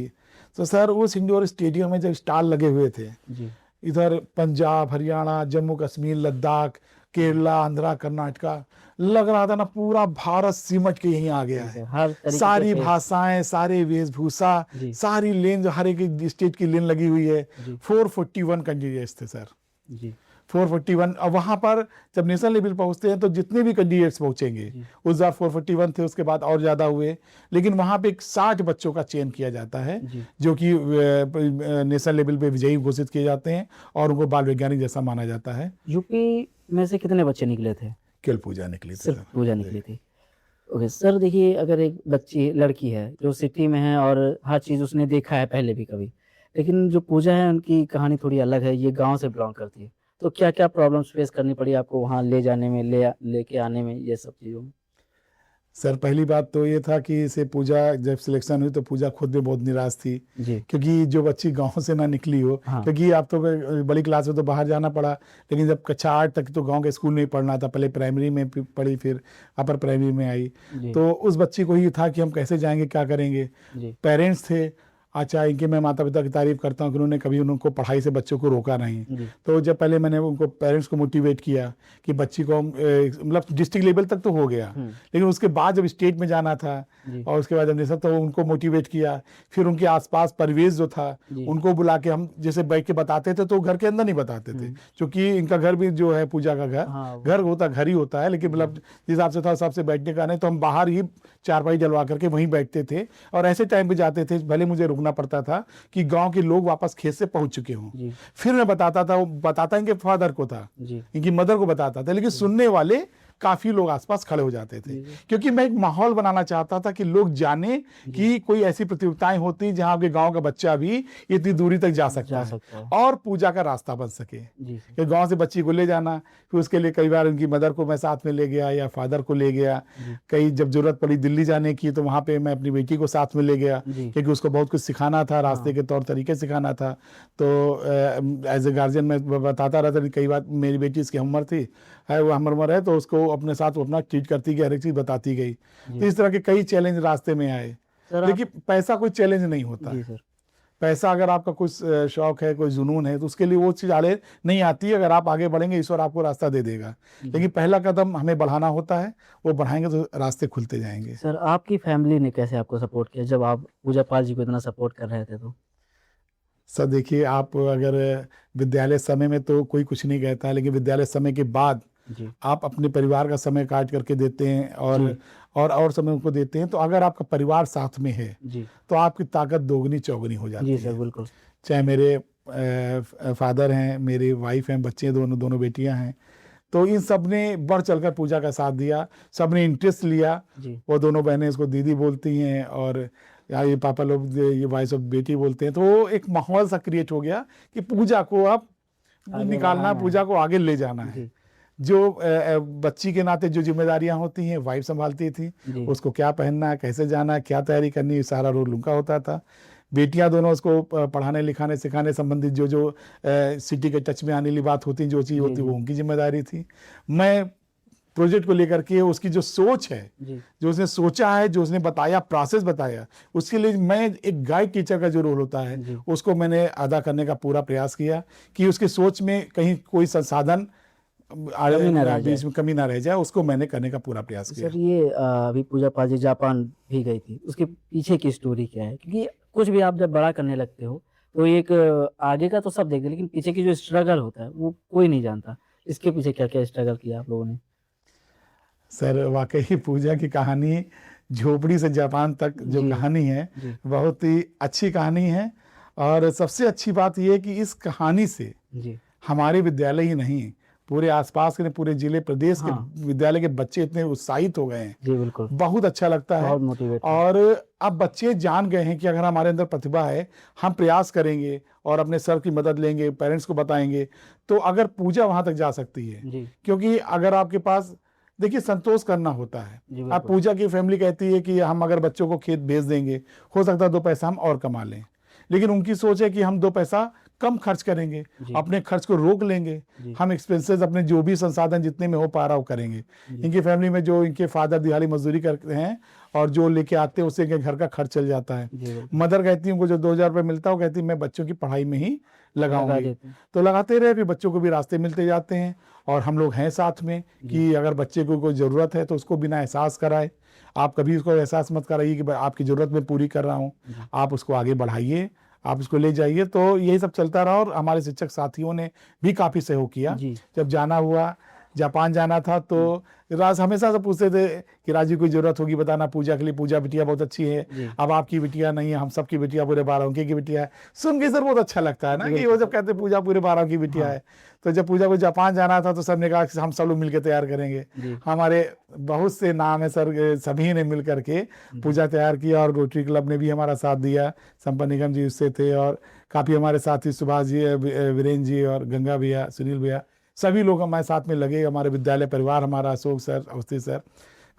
तो सर उस इंडोर स्टेडियम में जब स्टॉल लगे हुए थे इधर पंजाब, हरियाणा, जम्मू कश्मीर, लद्दाख, केरला, आंध्रा, कर्नाटका, लग रहा था ना पूरा भारत सिमट के यहीं आ गया है। हर तरीके सारी से भाषाएं, सारे वेशभूषा, सारी लेन जो हर एक स्टेट की लेन लगी हुई है। 441 कैंडिडेट्स थे सर, 441। और वहाँ पर जब नेशनल लेवल पहुँचते हैं तो जितने भी कैंडिडेट्स पहुँचेंगे उस बार 441 थे, उसके बाद और ज़्यादा हुए। लेकिन वहाँ पे 60 बच्चों का चयन किया जाता है जो कि नेशनल लेवल पे विजयी घोषित किए जाते हैं और उनको बाल वैज्ञानिक जैसा माना जाता है। यूपी में से कितने बच्चे निकले थे? केवल पूजा निकली थी। सिर्फ पूजा निकली थी। ओके सर, देखिए अगर एक बच्ची लड़की है जो सिटी में है और हर चीज़ उसने देखा है पहले भी कभी, लेकिन जो पूजा है उनकी कहानी थोड़ी अलग है, ये गांव से बिलोंग करती है, तो क्या क्या प्रॉब्लम्स फेस करनी पड़ी आपको वहाँ ले जाने में, लेके आने में, ये सब चीज़ों में? सर पहली बात तो ये था कि इसे पूजा जब सिलेक्शन हुई तो पूजा खुद में बहुत निराश थी क्योंकि जो बच्ची गांव से ना निकली हो। क्योंकि आप तो बड़ी क्लास में तो बाहर जाना पड़ा, लेकिन जब कक्षा 8 तक तो गांव के स्कूल में ही पढ़ना था। पहले प्राइमरी में पढ़ी, फिर अपर प्राइमरी में आई। तो उस बच्ची को ही था कि हम कैसे जाएंगे, क्या करेंगे। पेरेंट्स थे, अच्छा इनके मैं माता पिता की तारीफ करता हूँ कि उन्होंने कभी उनको पढ़ाई से बच्चों को रोका नहीं। तो जब पहले मैंने उनको पेरेंट्स को मोटिवेट किया कि बच्ची को मतलब डिस्ट्रिक्ट लेवल तक तो हो गया, लेकिन उसके बाद जब स्टेट में जाना था और उसके बाद जब तो उनको मोटिवेट किया। फिर उनके आसपास परिवेश जो था उनको बुला के हम जैसे बैठ के बताते थे तो घर के अंदर नहीं बताते थे, क्योंकि इनका घर भी जो है पूजा का घर होता घर ही होता है, लेकिन मतलब जिस हिसाब से था उस हिसाब से बैठने का नहीं, तो हम बाहर ही चारपाई डलवा करके वहीं बैठते थे। और ऐसे टाइम पे जाते थे भले मुझे रुकना पड़ता था कि गांव के लोग वापस खेत से पहुंच चुके हों। फिर मैं बताता था, वो बताता इनके फादर को था, इनकी मदर को बताता था, लेकिन सुनने वाले काफी लोग आसपास खड़े हो जाते थे। क्योंकि मैं एक माहौल बनाना चाहता था कि लोग जाने कि कोई ऐसी प्रतियोगिताएं होती जहां आपके गांव का बच्चा भी इतनी दूरी तक जा सकता है और पूजा का रास्ता बन सके। कि गांव से बच्ची को ले जाना, फिर उसके लिए कई बार उनकी मदर को मैं साथ में ले गया या फादर को ले गया। कई जब जरूरत पड़ी दिल्ली जाने की तो वहां पे मैं अपनी बेटी को साथ में ले गया, क्योंकि उसको बहुत कुछ सिखाना था, रास्ते के तौर तरीके सिखाना था। तो एज ए गार्जियन मैं बताता रहता, कई बार मेरी बेटी इसकी उम्र थी, है वो हमर उम्र है, तो उसको वो अपने साथ वो अपना ट्रीट करती गई, हर एक चीज़ बताती गई। तो इस तरह के कई चैलेंज रास्ते में आए। सर देखिए पैसा कोई चैलेंज नहीं होता जी है। सर। पैसा अगर आपका कुछ शौक है, कोई जुनून है, तो उसके लिए वो चीज़ आले नहीं आती है। अगर आप आगे बढ़ेंगे ईश्वर आपको रास्ता दे देगा, लेकिन पहला कदम हमें बढ़ाना होता है, वो बढ़ाएंगे तो रास्ते खुलते जाएंगे। सर आपकी फैमिली ने कैसे आपको सपोर्ट किया जब आप पूजा पाल जी को इतना सपोर्ट कर रहे थे तो? सर देखिए, आप अगर विद्यालय समय में तो कोई कुछ नहीं कहता है, लेकिन विद्यालय समय के बाद जी आप अपने परिवार का समय काट करके देते हैं जी। और समय उनको देते हैं, तो अगर आपका परिवार साथ में है जी तो आपकी ताकत दोगुनी चौगुनी हो जाती जी है। सर बिल्कुल। चाहे मेरे फादर हैं, मेरी वाइफ हैं, बच्चे दोनों दोनों बेटियां हैं, तो इन सब ने बढ़ चढ़कर पूजा का साथ दिया, सब ने इंटरेस्ट लिया। जी वो दोनों बहनें इसको दीदी बोलती हैं और या ये पापा लोग ये वाइफ ऑफ बेटी बोलते हैं। तो वो एक माहौल सा क्रिएट हो गया कि पूजा को अब आगे निकालना, बढ़ाना है। पूजा को आगे ले जाना है। जी जो बच्ची के नाते जो जिम्मेदारियां होती हैं वाइफ संभालती थी, जी उसको क्या पहनना है, कैसे जाना है, क्या तैयारी करनी है, सारा रोल उनका होता था। बेटियां दोनों उसको पढ़ाने लिखाने सिखाने संबंधित जो जो सिटी के टच में आने वाली बात होती, जो चीज़ होती, वो उनकी जिम्मेदारी थी। मैं प्रोजेक्ट को लेकर के उसकी जो सोच है, जी जो उसने सोचा है, जो उसने बताया, प्रोसेस बताया, उसके लिए मैं एक गाइड टीचर का जो रोल होता जी। है उसको मैंने अदा करने का पूरा प्रयास किया कि उसकी सोच में कहीं कोई संसाधन कमी ना रह बीच में कमी ना रह जाए, उसको मैंने करने का पूरा प्रयास किया। सर ये अभी पूजा पाल जी जापान भी गई थी, उसके पीछे की स्टोरी क्या है? क्योंकि कुछ भी आप जब बड़ा करने लगते हो तो एक आगे का तो सब देखते हैं, लेकिन पीछे की जो स्ट्रगल होता है वो कोई नहीं जानता। इसके पीछे क्या क्या स्ट्रगल किया आप लोगों ने? सर वाकई पूजा की कहानी झोपड़ी से जापान तक जो जी कहानी है, जी बहुत ही अच्छी कहानी है। और सबसे अच्छी बात यह है कि इस कहानी से जी हमारे विद्यालय ही नहीं, पूरे आसपास के पूरे जिले प्रदेश हाँ। के विद्यालय के बच्चे इतने उत्साहित हो गए हैं, जी बिल्कुल। बहुत अच्छा लगता है। बहुत मोटिवेट और अब बच्चे जान गए हैं कि अगर हमारे अंदर प्रतिभा है, हम प्रयास करेंगे और अपने सर की मदद लेंगे, पेरेंट्स को बताएंगे, तो अगर पूजा वहां तक जा सकती है। जी क्योंकि अगर आपके पास देखिए संतोष करना होता है। जी अब बिल्कुल। पूजा की फैमिली कहती है कि हम अगर बच्चों को खेत भेज देंगे, हो सकता है 2 पैसा हम और कमा लें, लेकिन उनकी सोच है कि हम 2 पैसा कम खर्च करेंगे, जी अपने खर्च को रोक लेंगे, जी हम एक्सपेंसेस अपने जो भी संसाधन जितने में हो पा रहा हो करेंगे। इनकी फैमिली में जो इनके फादर दिहाड़ी मजदूरी करते हैं और जो लेके आते हैं उससे इनके घर का खर्च चल जाता है। जी बिल्कुल। मदर कहती है उनको जो 2000 रुपये मिलता है, वो कहती है मैं बच्चों की पढ़ाई में ही लगा लगाऊंगी। देते हैं। तो लगाते रहे, फिर बच्चों को भी रास्ते मिलते जाते हैं और हम लोग हैं साथ में कि अगर बच्चे को कोई ज़रूरत है तो उसको बिना एहसास कराए, आप कभी उसको एहसास मत कराइए कि आपकी ज़रूरत मैं पूरी कर रहा हूँ, आप उसको आगे बढ़ाइए, आप उसको ले जाइए। तो यही सब चलता रहा और हमारे शिक्षक साथियों ने भी काफ़ी सहयोग किया। जी जब जाना हुआ, जापान जाना था, तो राज हमेशा से पूछते थे कि राजी कोई ज़रूरत होगी बताना पूजा के लिए, पूजा बिटिया बहुत अच्छी है, जी अब आपकी बिटिया नहीं है, हम सबकी बिटिया पूरे 12 अंक की बिटिया है। सुन के सर बहुत अच्छा लगता है ना कि वो जब कहते हैं पूजा पूरे 12 की बिटिया है। तो जब पूजा को जापान जाना था तो सर ने कहा कि हम सब लोग मिलकर तैयार करेंगे। जी हमारे बहुत से नाम है सर, सभी ने मिल करके पूजा तैयार किया और रोटरी क्लब ने भी हमारा साथ दिया, संपन्न निगम जी उससे थे और काफ़ी हमारे साथी सुभाष जी, वीरेंद्र जी और गंगा भैया, सुनील भैया, सभी लोग हमारे साथ में लगे। हमारे विद्यालय परिवार, हमारा अशोक सर, अवस्थी सर,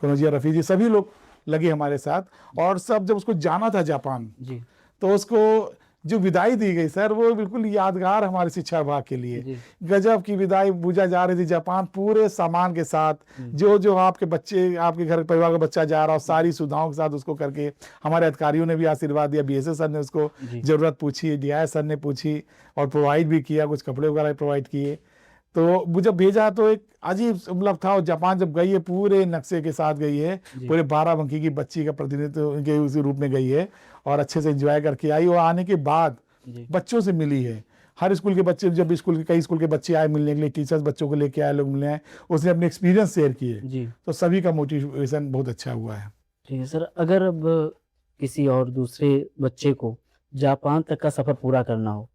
कनौजिया, रफ़ी जी, सभी लोग लगे हमारे साथ। और सब जब उसको जाना था जापान, जी तो उसको जो विदाई दी गई सर, वो बिल्कुल यादगार हमारे शिक्षा विभाग के लिए। जी गजब की विदाई, पूजा जा रही थी जापान पूरे सामान के साथ, जो जो आपके बच्चे, आपके घर परिवार का बच्चा जा रहा हो, सारी सुविधाओं के साथ उसको करके हमारे अधिकारियों ने भी आशीर्वाद दिया। BSS सर ने उसको जी। ज़रूरत पूछी, DI सर ने पूछी और प्रोवाइड भी किया, कुछ कपड़े वगैरह प्रोवाइड किए। तो मुझे भेजा तो एक अजीब मतलब था। और जापान जब गई है पूरे नक्शे के साथ गई है, पूरे 12 की बच्ची का प्रतिनिधित्व उनके उसी रूप में गई है और अच्छे से एंजॉय करके आई। और आने के बाद जी बच्चों से मिली है, हर स्कूल के बच्चे, जब स्कूल के कई स्कूल के बच्चे आए मिलने के लिए, टीचर्स बच्चों को लेके आए, लोग मिले आए, उसने अपने एक्सपीरियंस शेयर किए, जी तो सभी का मोटिवेशन बहुत अच्छा हुआ है। ठीक है सर। अगर अब किसी और दूसरे बच्चे को जापान तक का सफ़र पूरा करना हो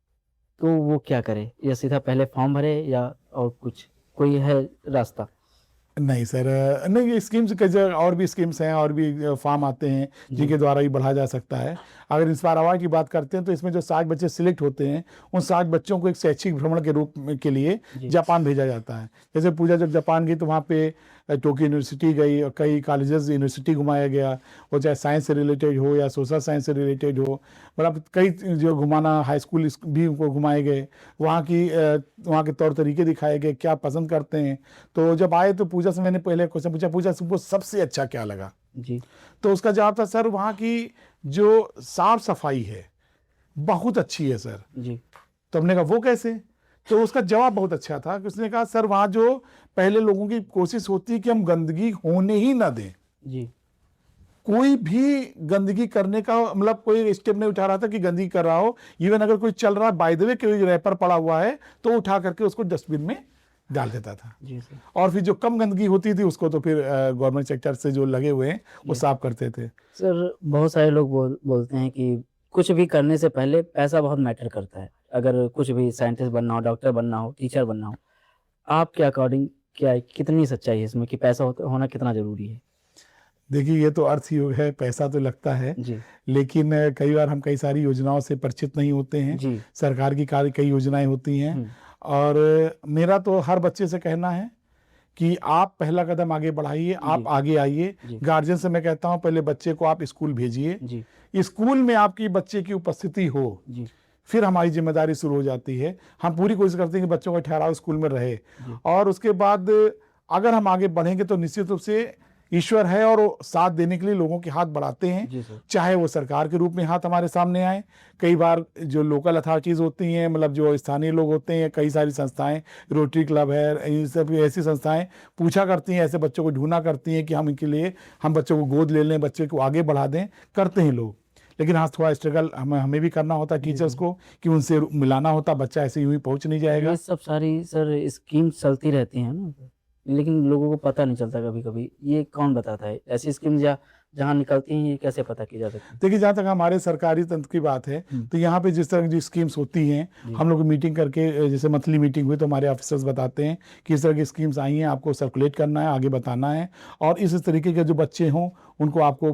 तो वो क्या करे? या सीधा पहले फॉर्म भरे या और कुछ कोई है रास्ता? नहीं सर, नहीं, ये स्कीम्स के जो और भी स्कीम्स हैं और भी फॉर्म आते हैं जिनके द्वारा ही बढ़ा जा सकता है। अगर इंस्पायर अवार्ड की बात करते हैं तो इसमें जो 60 बच्चे सिलेक्ट होते हैं, उन 60 बच्चों को एक शैक्षिक भ्रमण के रूप के लिए जापान भेजा जाता है। जैसे पूजा जब जापान गई तो वहाँ पे टोक्यो यूनिवर्सिटी गई और कई कॉलेजेस यूनिवर्सिटी घुमाया गया, वो चाहे साइंस से रिलेटेड हो या सोशल साइंस से रिलेटेड हो, मतलब कई जो घुमाना, हाई स्कूल भी उनको घुमाए गए, वहाँ के तौर तरीके दिखाए गए, क्या पसंद करते हैं। तो जब आए तो पूजा पूजा से मैंने पहले क्वेश्चन पूछा तुमको सबसे अच्छा क्या लगा? जी तो उसका जवाब था सर वहाँ की जो साफ सफाई है बहुत अच्छी है सर। जी तो हमने कहा वो कैसे? तो उसका जवाब बहुत अच्छा था कि उसने कहा सर वहाँ जो पहले लोगों की कोशिश होती है कि हम गंदगी होने ही ना दें, जी कोई भी गंदगी करने का मतलब कोई स्टेप नहीं उठा रहा था कि गंदगी कर रहा हो। इवन अगर कोई चल रहा है बाय द वे कोई रैपर पड़ा हुआ है तो उठा करके उसको डस्टबिन में डाल देता था। जी सर। और फिर जो कम गंदगी होती थी उसको तो फिर गवर्नमेंट सेक्टर से जो लगे हुए हैं वो साफ करते थे। सर बहुत सारे लोग बोलते हैं कि कुछ भी करने से पहले पैसा बहुत मैटर करता है। अगर कुछ भी साइंटिस्ट बनना हो, डॉक्टर बनना हो, टीचर बनना हो, आपके अकॉर्डिंग क्या है, कितनी सच्चाई है इसमें कि पैसा होना कितना जरूरी है? देखिए ये तो अर्थ योग है, पैसा तो लगता है जी लेकिन कई बार हम कई सारी योजनाओं से परिचित नहीं होते हैं। जी सरकार की कई योजनाएं होती हैं हम्म, और मेरा तो हर बच्चे से कहना है कि आप पहला कदम आगे बढ़ाइए, आप आगे आइए। जी। गार्जियन से मैं कहता हूं पहले बच्चे को आप स्कूल भेजिए, जी स्कूल में आपकी बच्चे की उपस्थिति हो, जी फिर हमारी जिम्मेदारी शुरू हो जाती है। हम पूरी कोशिश करते हैं कि बच्चों का ठहराव स्कूल में रहे और उसके बाद अगर हम आगे बढ़ेंगे तो निश्चित रूप से ईश्वर है और वो साथ देने के लिए लोगों के हाथ बढ़ाते हैं। जी सर। चाहे वो सरकार के रूप में हाथ हमारे सामने आए, कई बार जो लोकल अथॉरिटीज होती हैं मतलब जो स्थानीय लोग होते हैं, कई सारी संस्थाएं, रोटरी क्लब है, इन सब ऐसी संस्थाएं पूछा करती हैं, ऐसे बच्चों को ढूंढा करती हैं कि हम इनके लिए हम बच्चों को गोद ले लें, बच्चे को आगे बढ़ा दें, करते हैं लोग। लेकिन हाँ थोड़ा स्ट्रगल हमें भी करना होता है टीचर्स को कि उनसे मिलाना होता, बच्चा ऐसे यूं ही पहुंच नहीं जाएगा। ये सब सारी सर स्कीम चलती रहती हैं ना, लेकिन लोगों को पता नहीं चलता कभी कभी। ये कौन बताता है ऐसी स्कीम जहाँ निकलती हैं, ये कैसे पता की जा सकती है? देखिए जहाँ तक हमारे सरकारी तंत्र की बात है तो यहाँ पे जिस तरह की स्कीम्स होती हैं हम लोग मीटिंग करके, जैसे मंथली मीटिंग हुई तो हमारे ऑफिसर्स बताते हैं कि इस तरह की स्कीम्स आई हैं, आपको सर्कुलेट करना है, आगे बताना है और इस तरीके के जो बच्चे हों उनको आपको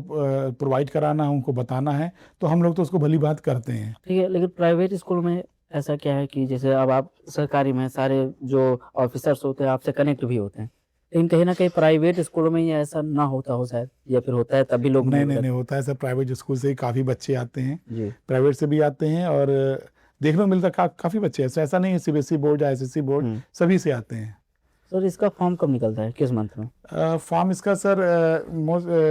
प्रोवाइड कराना है, उनको बताना है। तो हम लोग तो उसको भली बात करते हैं। ठीक है, लेकिन प्राइवेट स्कूल में ऐसा क्या है कि जैसे अब आप सरकारी में सारे जो ऑफिसर्स होते हैं आपसे कनेक्ट भी होते हैं, लेकिन कहीं ना कहीं प्राइवेट स्कूलों में ये ऐसा ना होता हो शायद, या फिर होता है तभी लोग नहीं होता है सर। प्राइवेट स्कूल से ही काफ़ी बच्चे आते हैं, जी प्राइवेट से भी आते हैं और देखने को मिलता है काफ़ी बच्चे ऐसा नहीं है सीबीएसई बोर्ड या एसएससी बोर्ड सभी से आते हैं। सर इसका फॉर्म कब निकलता है, किस मंथ में? फॉर्म इसका सर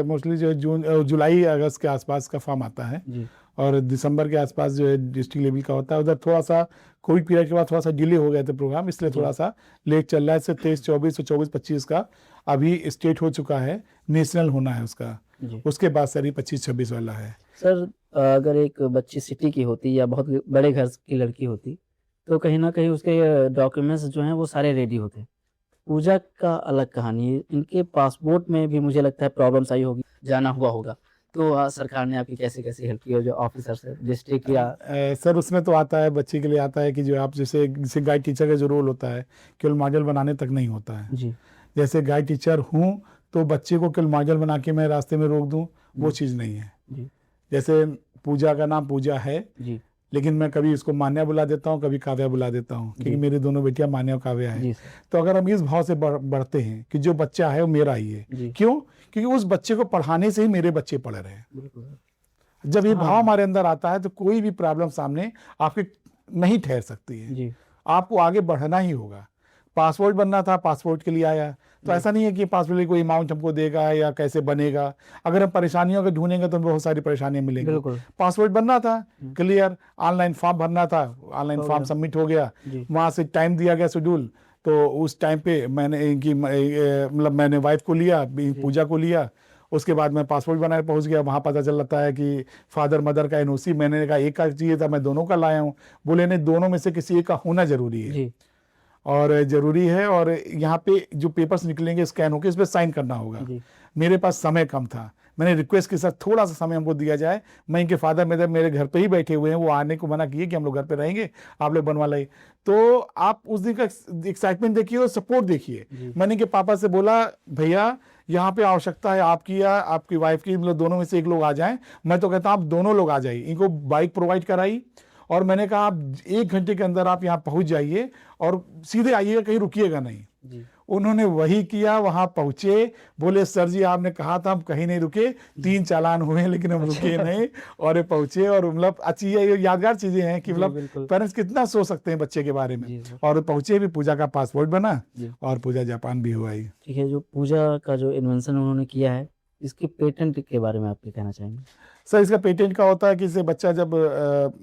मोस्टली जो जुलाई अगस्त के आसपास का फॉर्म आता है जी और दिसंबर के आसपास जो है डिस्ट्रिक्ट लेवल का होता है। उधर थोड़ा सा कोविड पीरियड के बाद थोड़ा सा डिले हो गए थे प्रोग्राम, इसलिए थोड़ा सा लेट चल रहा है। इससे 23-24 और 24-25 का अभी स्टेट हो चुका है, नेशनल होना है उसका, जी उसके बाद सर 25-26 वाला है। सर अगर एक बच्ची सिटी की होती या बहुत बड़े घर की लड़की होती तो कहीं ना कहीं उसके डॉक्यूमेंट्स जो हैं वो सारे रेडी होते। पूजा का अलग कहानी है, इनके पासपोर्ट में भी मुझे लगता है प्रॉब्लम्स आई होगी, जाना हुआ होगा। तो सरकार ने आपकी कैसे कैसे हेल्प की हो, जो ऑफिसर से डिस्ट्रिक्ट या सर उसमें तो आता है बच्चे के लिए आता है कि जो आप जैसे गाइड टीचर का जो रोल होता है केवल मॉडल बनाने तक नहीं होता है। जी जैसे गाइड टीचर हूँ तो बच्चे को केवल मॉडल बना के मैं रास्ते में रोक दूँ वो चीज़ नहीं है। जी जैसे पूजा का नाम पूजा है जी लेकिन मैं कभी इसको मान्या बुला देता हूँ, कभी काव्या बुला देता हूँ, क्योंकि मेरी दोनों बेटियां मान्या और काव्या है। जी सर तो अगर हम इस भाव से बढ़ते हैं कि जो बच्चा है वो मेरा ही है, जी क्यों? क्योंकि उस बच्चे को पढ़ाने से ही मेरे बच्चे पढ़ रहे हैं। बिल्कुल जब ये भाव हमारे अंदर आता है तो कोई भी प्रॉब्लम सामने आपके नहीं ठहर सकती है, जी आपको आगे बढ़ना ही होगा। पासपोर्ट बनना था, पासपोर्ट के लिए आया, तो ऐसा नहीं है कि पासपोर्ट के लिए कोई अमाउंट हमको देगा या कैसे बनेगा। अगर हम परेशानियों को ढूंढेंगे तो बहुत सारी परेशानियां मिलेंगी। बिल्कुल पासपोर्ट बनना था क्लियर, ऑनलाइन फॉर्म भरना था, ऑनलाइन फॉर्म सबमिट हो गया, जी वहाँ से टाइम दिया गया शेड्यूल, तो उस टाइम पे मैंने इनकी मतलब मैंने वाइफ को लिया, पूजा को लिया, उसके बाद मैं पासपोर्ट बनाने पहुंच गया। वहाँ पता चलता है कि फादर मदर का एनओसी, मैंने कहा एक का चाहिए था, मैं दोनों का लाया हूँ। बोले नहीं, दोनों में से किसी एक का होना जरूरी है जी और ज़रूरी है। और यहाँ पे जो पेपर्स निकलेंगे स्कैन होकर इस पर साइन करना होगा। जी मेरे पास समय कम था, मैंने रिक्वेस्ट के साथ थोड़ा सा समय हमको दिया जाए। मैं इनके फादर मेरे घर पे ही बैठे हुए हैं, वो आने को मना किए कि हम लोग घर पे रहेंगे, आप लोग बनवा लाइए। तो आप उस दिन का एक्साइटमेंट देखिए और सपोर्ट देखिए। मैंने इनके पापा से बोला भैया यहाँ पे आवश्यकता है आपकी या आपकी वाइफ की, मतलब दोनों में से एक लोग आ जाएं। मैं तो कहता हूँ आप दोनों लोग आ जाइए। इनको बाइक प्रोवाइड कराई और मैंने कहा आप 1 घंटे के अंदर आप यहाँ पहुँच जाइए और सीधे आइएगा, कहीं रुकिएगा नहीं। जी उन्होंने वही किया, वहां पहुंचे, बोले सर जी आपने कहा था हम कहीं नहीं रुके, 3 चालान हुए लेकिन हम रुके नहीं, और ये पहुंचे। और मतलब अच्छी ये यादगार चीजें हैं कि जी, मतलब बिल्कुल। पेरेंट्स कितना सोच सकते हैं बच्चे के बारे में। जी सर। और पहुंचे भी, पूजा का पासपोर्ट बना जी। और पूजा जापान भी हुआ ही। ठीक है, जो पूजा का जो इन्वेंशन उन्होंने किया है, इसके पेटेंट के बारे में आप क्या कहना चाहेंगे? सर इसका पेटेंट का होता है कि इससे बच्चा जब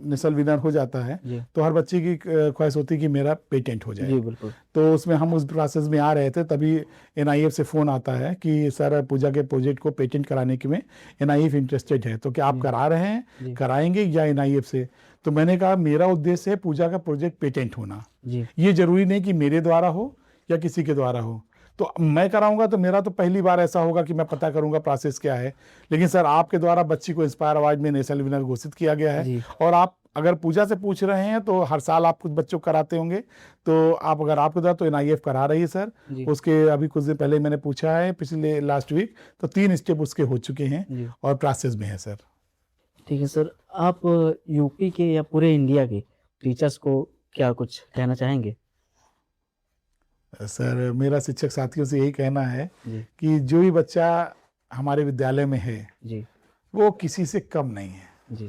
नेशनल विनर हो जाता है जी। तो हर बच्चे की ख्वाहिश होती है कि मेरा पेटेंट हो जाए। जी, बिल्कुल। तो उसमें हम उस प्रोसेस में आ रहे थे, तभी एनआईएफ से फ़ोन आता है कि सर पूजा के प्रोजेक्ट को पेटेंट कराने के में एनआईएफ इंटरेस्टेड है, तो क्या आप जी। करा रहे हैं, जी। कराएंगे या एनआईएफ से? तो मैंने कहा मेरा उद्देश्य है पूजा का प्रोजेक्ट पेटेंट होना, जी। ये जरूरी नहीं कि मेरे द्वारा हो या किसी के द्वारा हो। तो मैं कराऊंगा तो मेरा तो पहली बार ऐसा होगा कि मैं पता करूंगा प्रोसेस क्या है, लेकिन सर आपके द्वारा बच्ची को इंस्पायर अवार्ड में नेशनल विनर घोषित किया गया है। जी। और आप अगर पूजा से पूछ रहे हैं तो हर साल आप कुछ बच्चों को कराते होंगे, तो आप अगर आपके द्वारा तो एनआईएफ करा रही है सर। जी। उसके अभी कुछ दिन पहले मैंने पूछा है, पिछले लास्ट वीक, तो 3 स्टेप उसके हो चुके हैं जी। और प्रोसेस में है सर। ठीक है सर, आप यूपी के या पूरे इंडिया के टीचर्स को क्या कुछ कहना चाहेंगे? सर मेरा शिक्षक साथियों से यही कहना है जी। कि जो भी बच्चा हमारे विद्यालय में है जी। वो किसी से कम नहीं है। जी।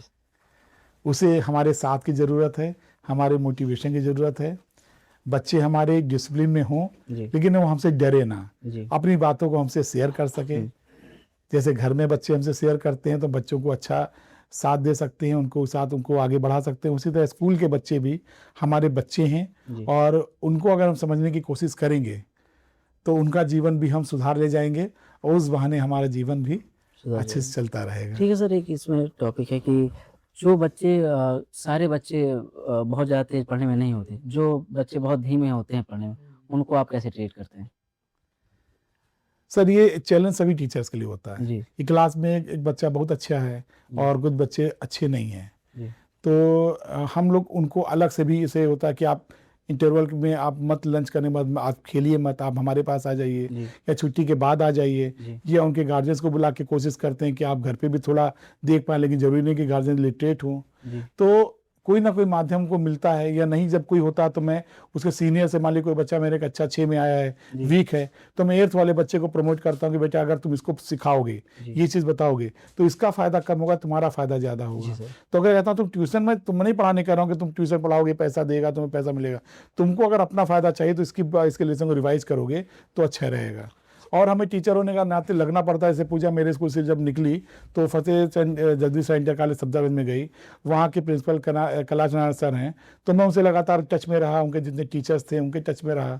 उसे हमारे साथ की ज़रूरत है, हमारे मोटिवेशन की ज़रूरत है। बच्चे हमारे डिसिप्लिन में हों, जी। लेकिन वो हमसे डरे ना, जी। अपनी बातों को हमसे शेयर कर सके। जैसे घर में बच्चे हमसे शेयर करते हैं तो बच्चों को अच्छा साथ दे सकते हैं, उनको साथ उनको आगे बढ़ा सकते हैं। उसी तरह स्कूल के बच्चे भी हमारे बच्चे हैं, जी। और उनको अगर हम समझने की कोशिश करेंगे तो उनका जीवन भी हम सुधार ले जाएंगे, और उस बहाने हमारा जीवन भी सुधार अच्छे से चलता रहेगा। ठीक है सर, एक इसमें टॉपिक है कि जो बच्चे सारे बच्चे बहुत ज़्यादा तेज पढ़ने में नहीं होते, जो बच्चे बहुत धीमे होते हैं पढ़ने में, उनको आप कैसे ट्रीट करते हैं? सर ये चैलेंज सभी टीचर्स के लिए होता है जी। कि क्लास में एक बच्चा बहुत अच्छा है और कुछ बच्चे अच्छे नहीं हैं, जी। तो हम लोग उनको अलग से भी इसे होता है कि आप इंटरवल में आप मत, लंच करने के बाद आप खेलिए मत, आप हमारे पास आ जाइए, जी। या छुट्टी के बाद आ जाइए, जी। या उनके गार्जियंस को बुला के कोशिश करते हैं कि आप घर पे भी थोड़ा देख पाएं, लेकिन जरूरी नहीं कि गार्जियन लिटरेट हों। जी। तो कोई ना कोई माध्यम को मिलता है, या नहीं जब कोई होता तो मैं उसके सीनियर से, मान ली कोई बच्चा मेरे कक्षा 6 में आया है, जी। वीक है, तो मैं 8th वाले बच्चे को प्रमोट करता हूँ कि बेटा अगर तुम इसको सिखाओगे, जी। ये चीज़ बताओगे, तो इसका फायदा कम होगा, तुम्हारा फायदा ज़्यादा जी होगा। सर। तो अगर कहता हूँ तुम ट्यूशन में, तुम नहीं पढ़ाने कह रहा हूँ कि तुम ट्यूशन पढ़ाओगे पैसा देगा, तुम्हें पैसा मिलेगा, तुमको अगर अपना फायदा चाहिए तो इसके लेसन को रिवाइज करोगे तो अच्छा रहेगा। और हमें टीचर होने का नाते लगना पड़ता है। जैसे पूजा मेरे स्कूल से जब निकली तो फतेह चंद जगदीश इंटर कॉलेज सब्जागंज में गई, वहाँ के प्रिंसिपल कैलाश नारायण सर हैं, तो मैं उनसे लगातार टच में रहा, उनके जितने टीचर्स थे उनके टच में रहा।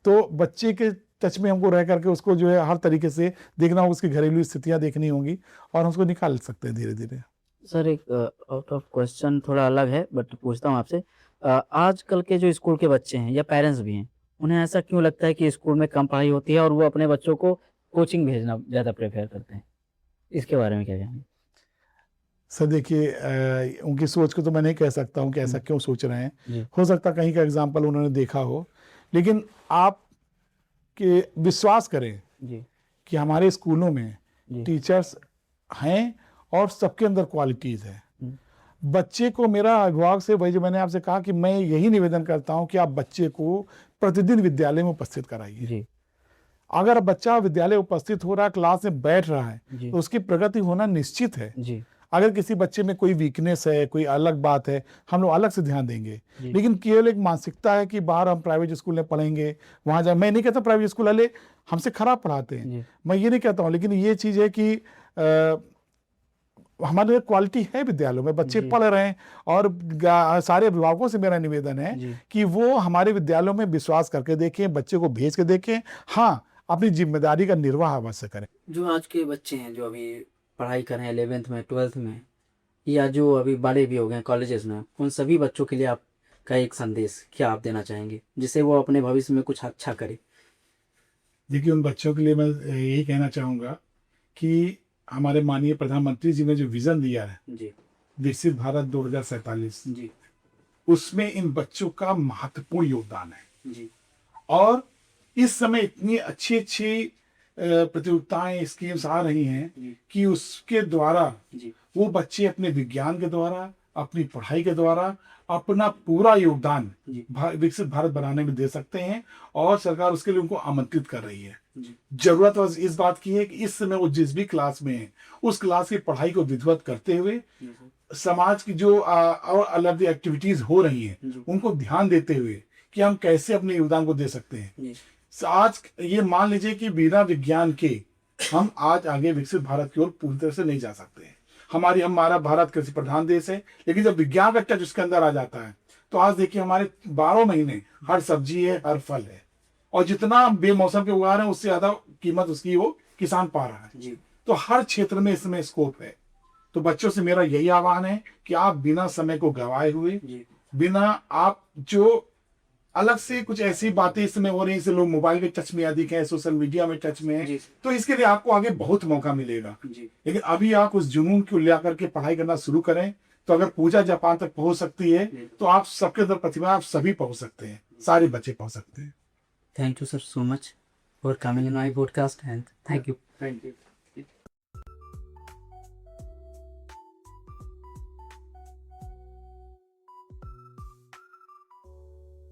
तो बच्चे के टच में हमको रह करके उसको जो है हर तरीके से देखना होगा, उसकी घरेलू स्थितियाँ देखनी होंगी, और हम उसको निकाल सकते हैं धीरे धीरे। सर एक आउट ऑफ क्वेश्चन थोड़ा अलग है, बट पूछता हूँ आपसे, आजकल के जो स्कूल के बच्चे हैं या पेरेंट्स भी हैं, उन्हें ऐसा क्यों लगता है कि स्कूल में कम पढ़ाई होती है और वो अपने बच्चों को कोचिंग भेजना ज़्यादा प्रेफर करते हैं? इसके बारे में क्या कहेंगे? सर देखिए, उनकी सोच को तो मैं नहीं कह सकता हूँ कि ऐसा क्यों सोच रहे हैं। जी। हो सकता कहीं का एग्जाम्पल उन्होंने देखा हो, लेकिन आप के विश्वास करें जी। कि हमारे स्कूलों में जी। टीचर्स हैं और सबके अंदर क्वालिटीज़ है। हम्म। बच्चे को, मेरा अभिभावक से वही जो मैंने आपसे कहा कि मैं यही निवेदन करता हूं कि आप बच्चे को प्रतिदिन विद्यालय में उपस्थित कराइए। जी। अगर बच्चा विद्यालय उपस्थित हो रहा है, क्लास में बैठ रहा है, जी। तो उसकी प्रगति होना निश्चित है। जी। अगर किसी बच्चे में कोई वीकनेस है, कोई अलग बात है, हम लोग अलग से ध्यान देंगे। जी। लेकिन केवल एक मानसिकता है कि बाहर हम प्राइवेट स्कूल में पढ़ेंगे, वहां जाए, मैं नहीं कहता प्राइवेट स्कूल वाले हमसे खराब पढ़ाते हैं, जी। मैं ये नहीं कहता हूँ, लेकिन ये चीज़ है कि हमारे क्वालिटी है विद्यालयों में, बच्चे जी। पढ़ रहे हैं, और सारे अभिभावकों से मेरा निवेदन है जी। कि वो हमारे विद्यालयों में विश्वास करके देखें, बच्चे को भेज के देखें, हाँ अपनी जिम्मेदारी का निर्वाह अवश्य करें। जो आज के बच्चे हैं जो अभी पढ़ाई कर रहे हैं 11th में, 12th में, या जो अभी बड़े भी हो गए कॉलेजेस में, उन सभी बच्चों के लिए आपका एक संदेश क्या आप देना चाहेंगे जिससे वो अपने भविष्य में कुछ अच्छा करे? देखिए, उन बच्चों के लिए मैं यही कहना चाहूँगा कि हमारे माननीय प्रधानमंत्री जी ने जो विजन दिया है, जी। विकसित भारत 2047, जी। उसमें इन बच्चों का महत्वपूर्ण योगदान है। जी। और इस समय इतनी अच्छी अच्छी प्रतियोगिताएं, स्कीम्स आ रही हैं जी। कि उसके द्वारा जी। वो बच्चे अपने विज्ञान के द्वारा, अपनी पढ़ाई के द्वारा अपना पूरा योगदान जी। विकसित भारत बनाने में दे सकते हैं, और सरकार उसके लिए उनको आमंत्रित कर रही है। जी। जरूरत बस इस बात की है कि इस समय वो जिस भी क्लास में है उस क्लास की पढ़ाई को विधिवत करते हुए समाज की जो और अलग एक्टिविटीज हो रही हैं जी। उनको ध्यान देते हुए कि हम कैसे अपने योगदान को दे सकते हैं। जी। आज ये मान लीजिए कि बिना विज्ञान के हम आज आगे विकसित भारत की ओर पूरी तरह से नहीं जा सकते हैं। हमारा भारत कृषि प्रधान देश है, लेकिन जब विज्ञान का टच उसके अंदर आ जाता है तो आज देखिए हमारे 12 महीने हर सब्जी है, हर फल है, और जितना बेमौसम के उगा रहे हैं उससे ज्यादा कीमत उसकी वो किसान पा रहा है। जी। तो हर क्षेत्र में इसमें स्कोप है। तो बच्चों से मेरा यही आह्वान है कि आप बिना समय को गवाए हुए, जी। बिना आप जो अलग से कुछ ऐसी बातें इसमें हो रही, जैसे लोग मोबाइल के टच में अधिक है, सोशल मीडिया में टच में है, जी। तो इसके लिए आपको आगे बहुत मौका मिलेगा। जी। लेकिन अभी आप उस जुनून को ले करके पढ़ाई करना शुरू करें, तो अगर पूजा जापान तक पहुंच सकती है तो आप सबके अंदर प्रतिभा, आप सभी पहुंच सकते हैं, सारे बच्चे पहुंच सकते हैं। Thank you, sir, so much for coming in my podcast, and thank you. Thank you.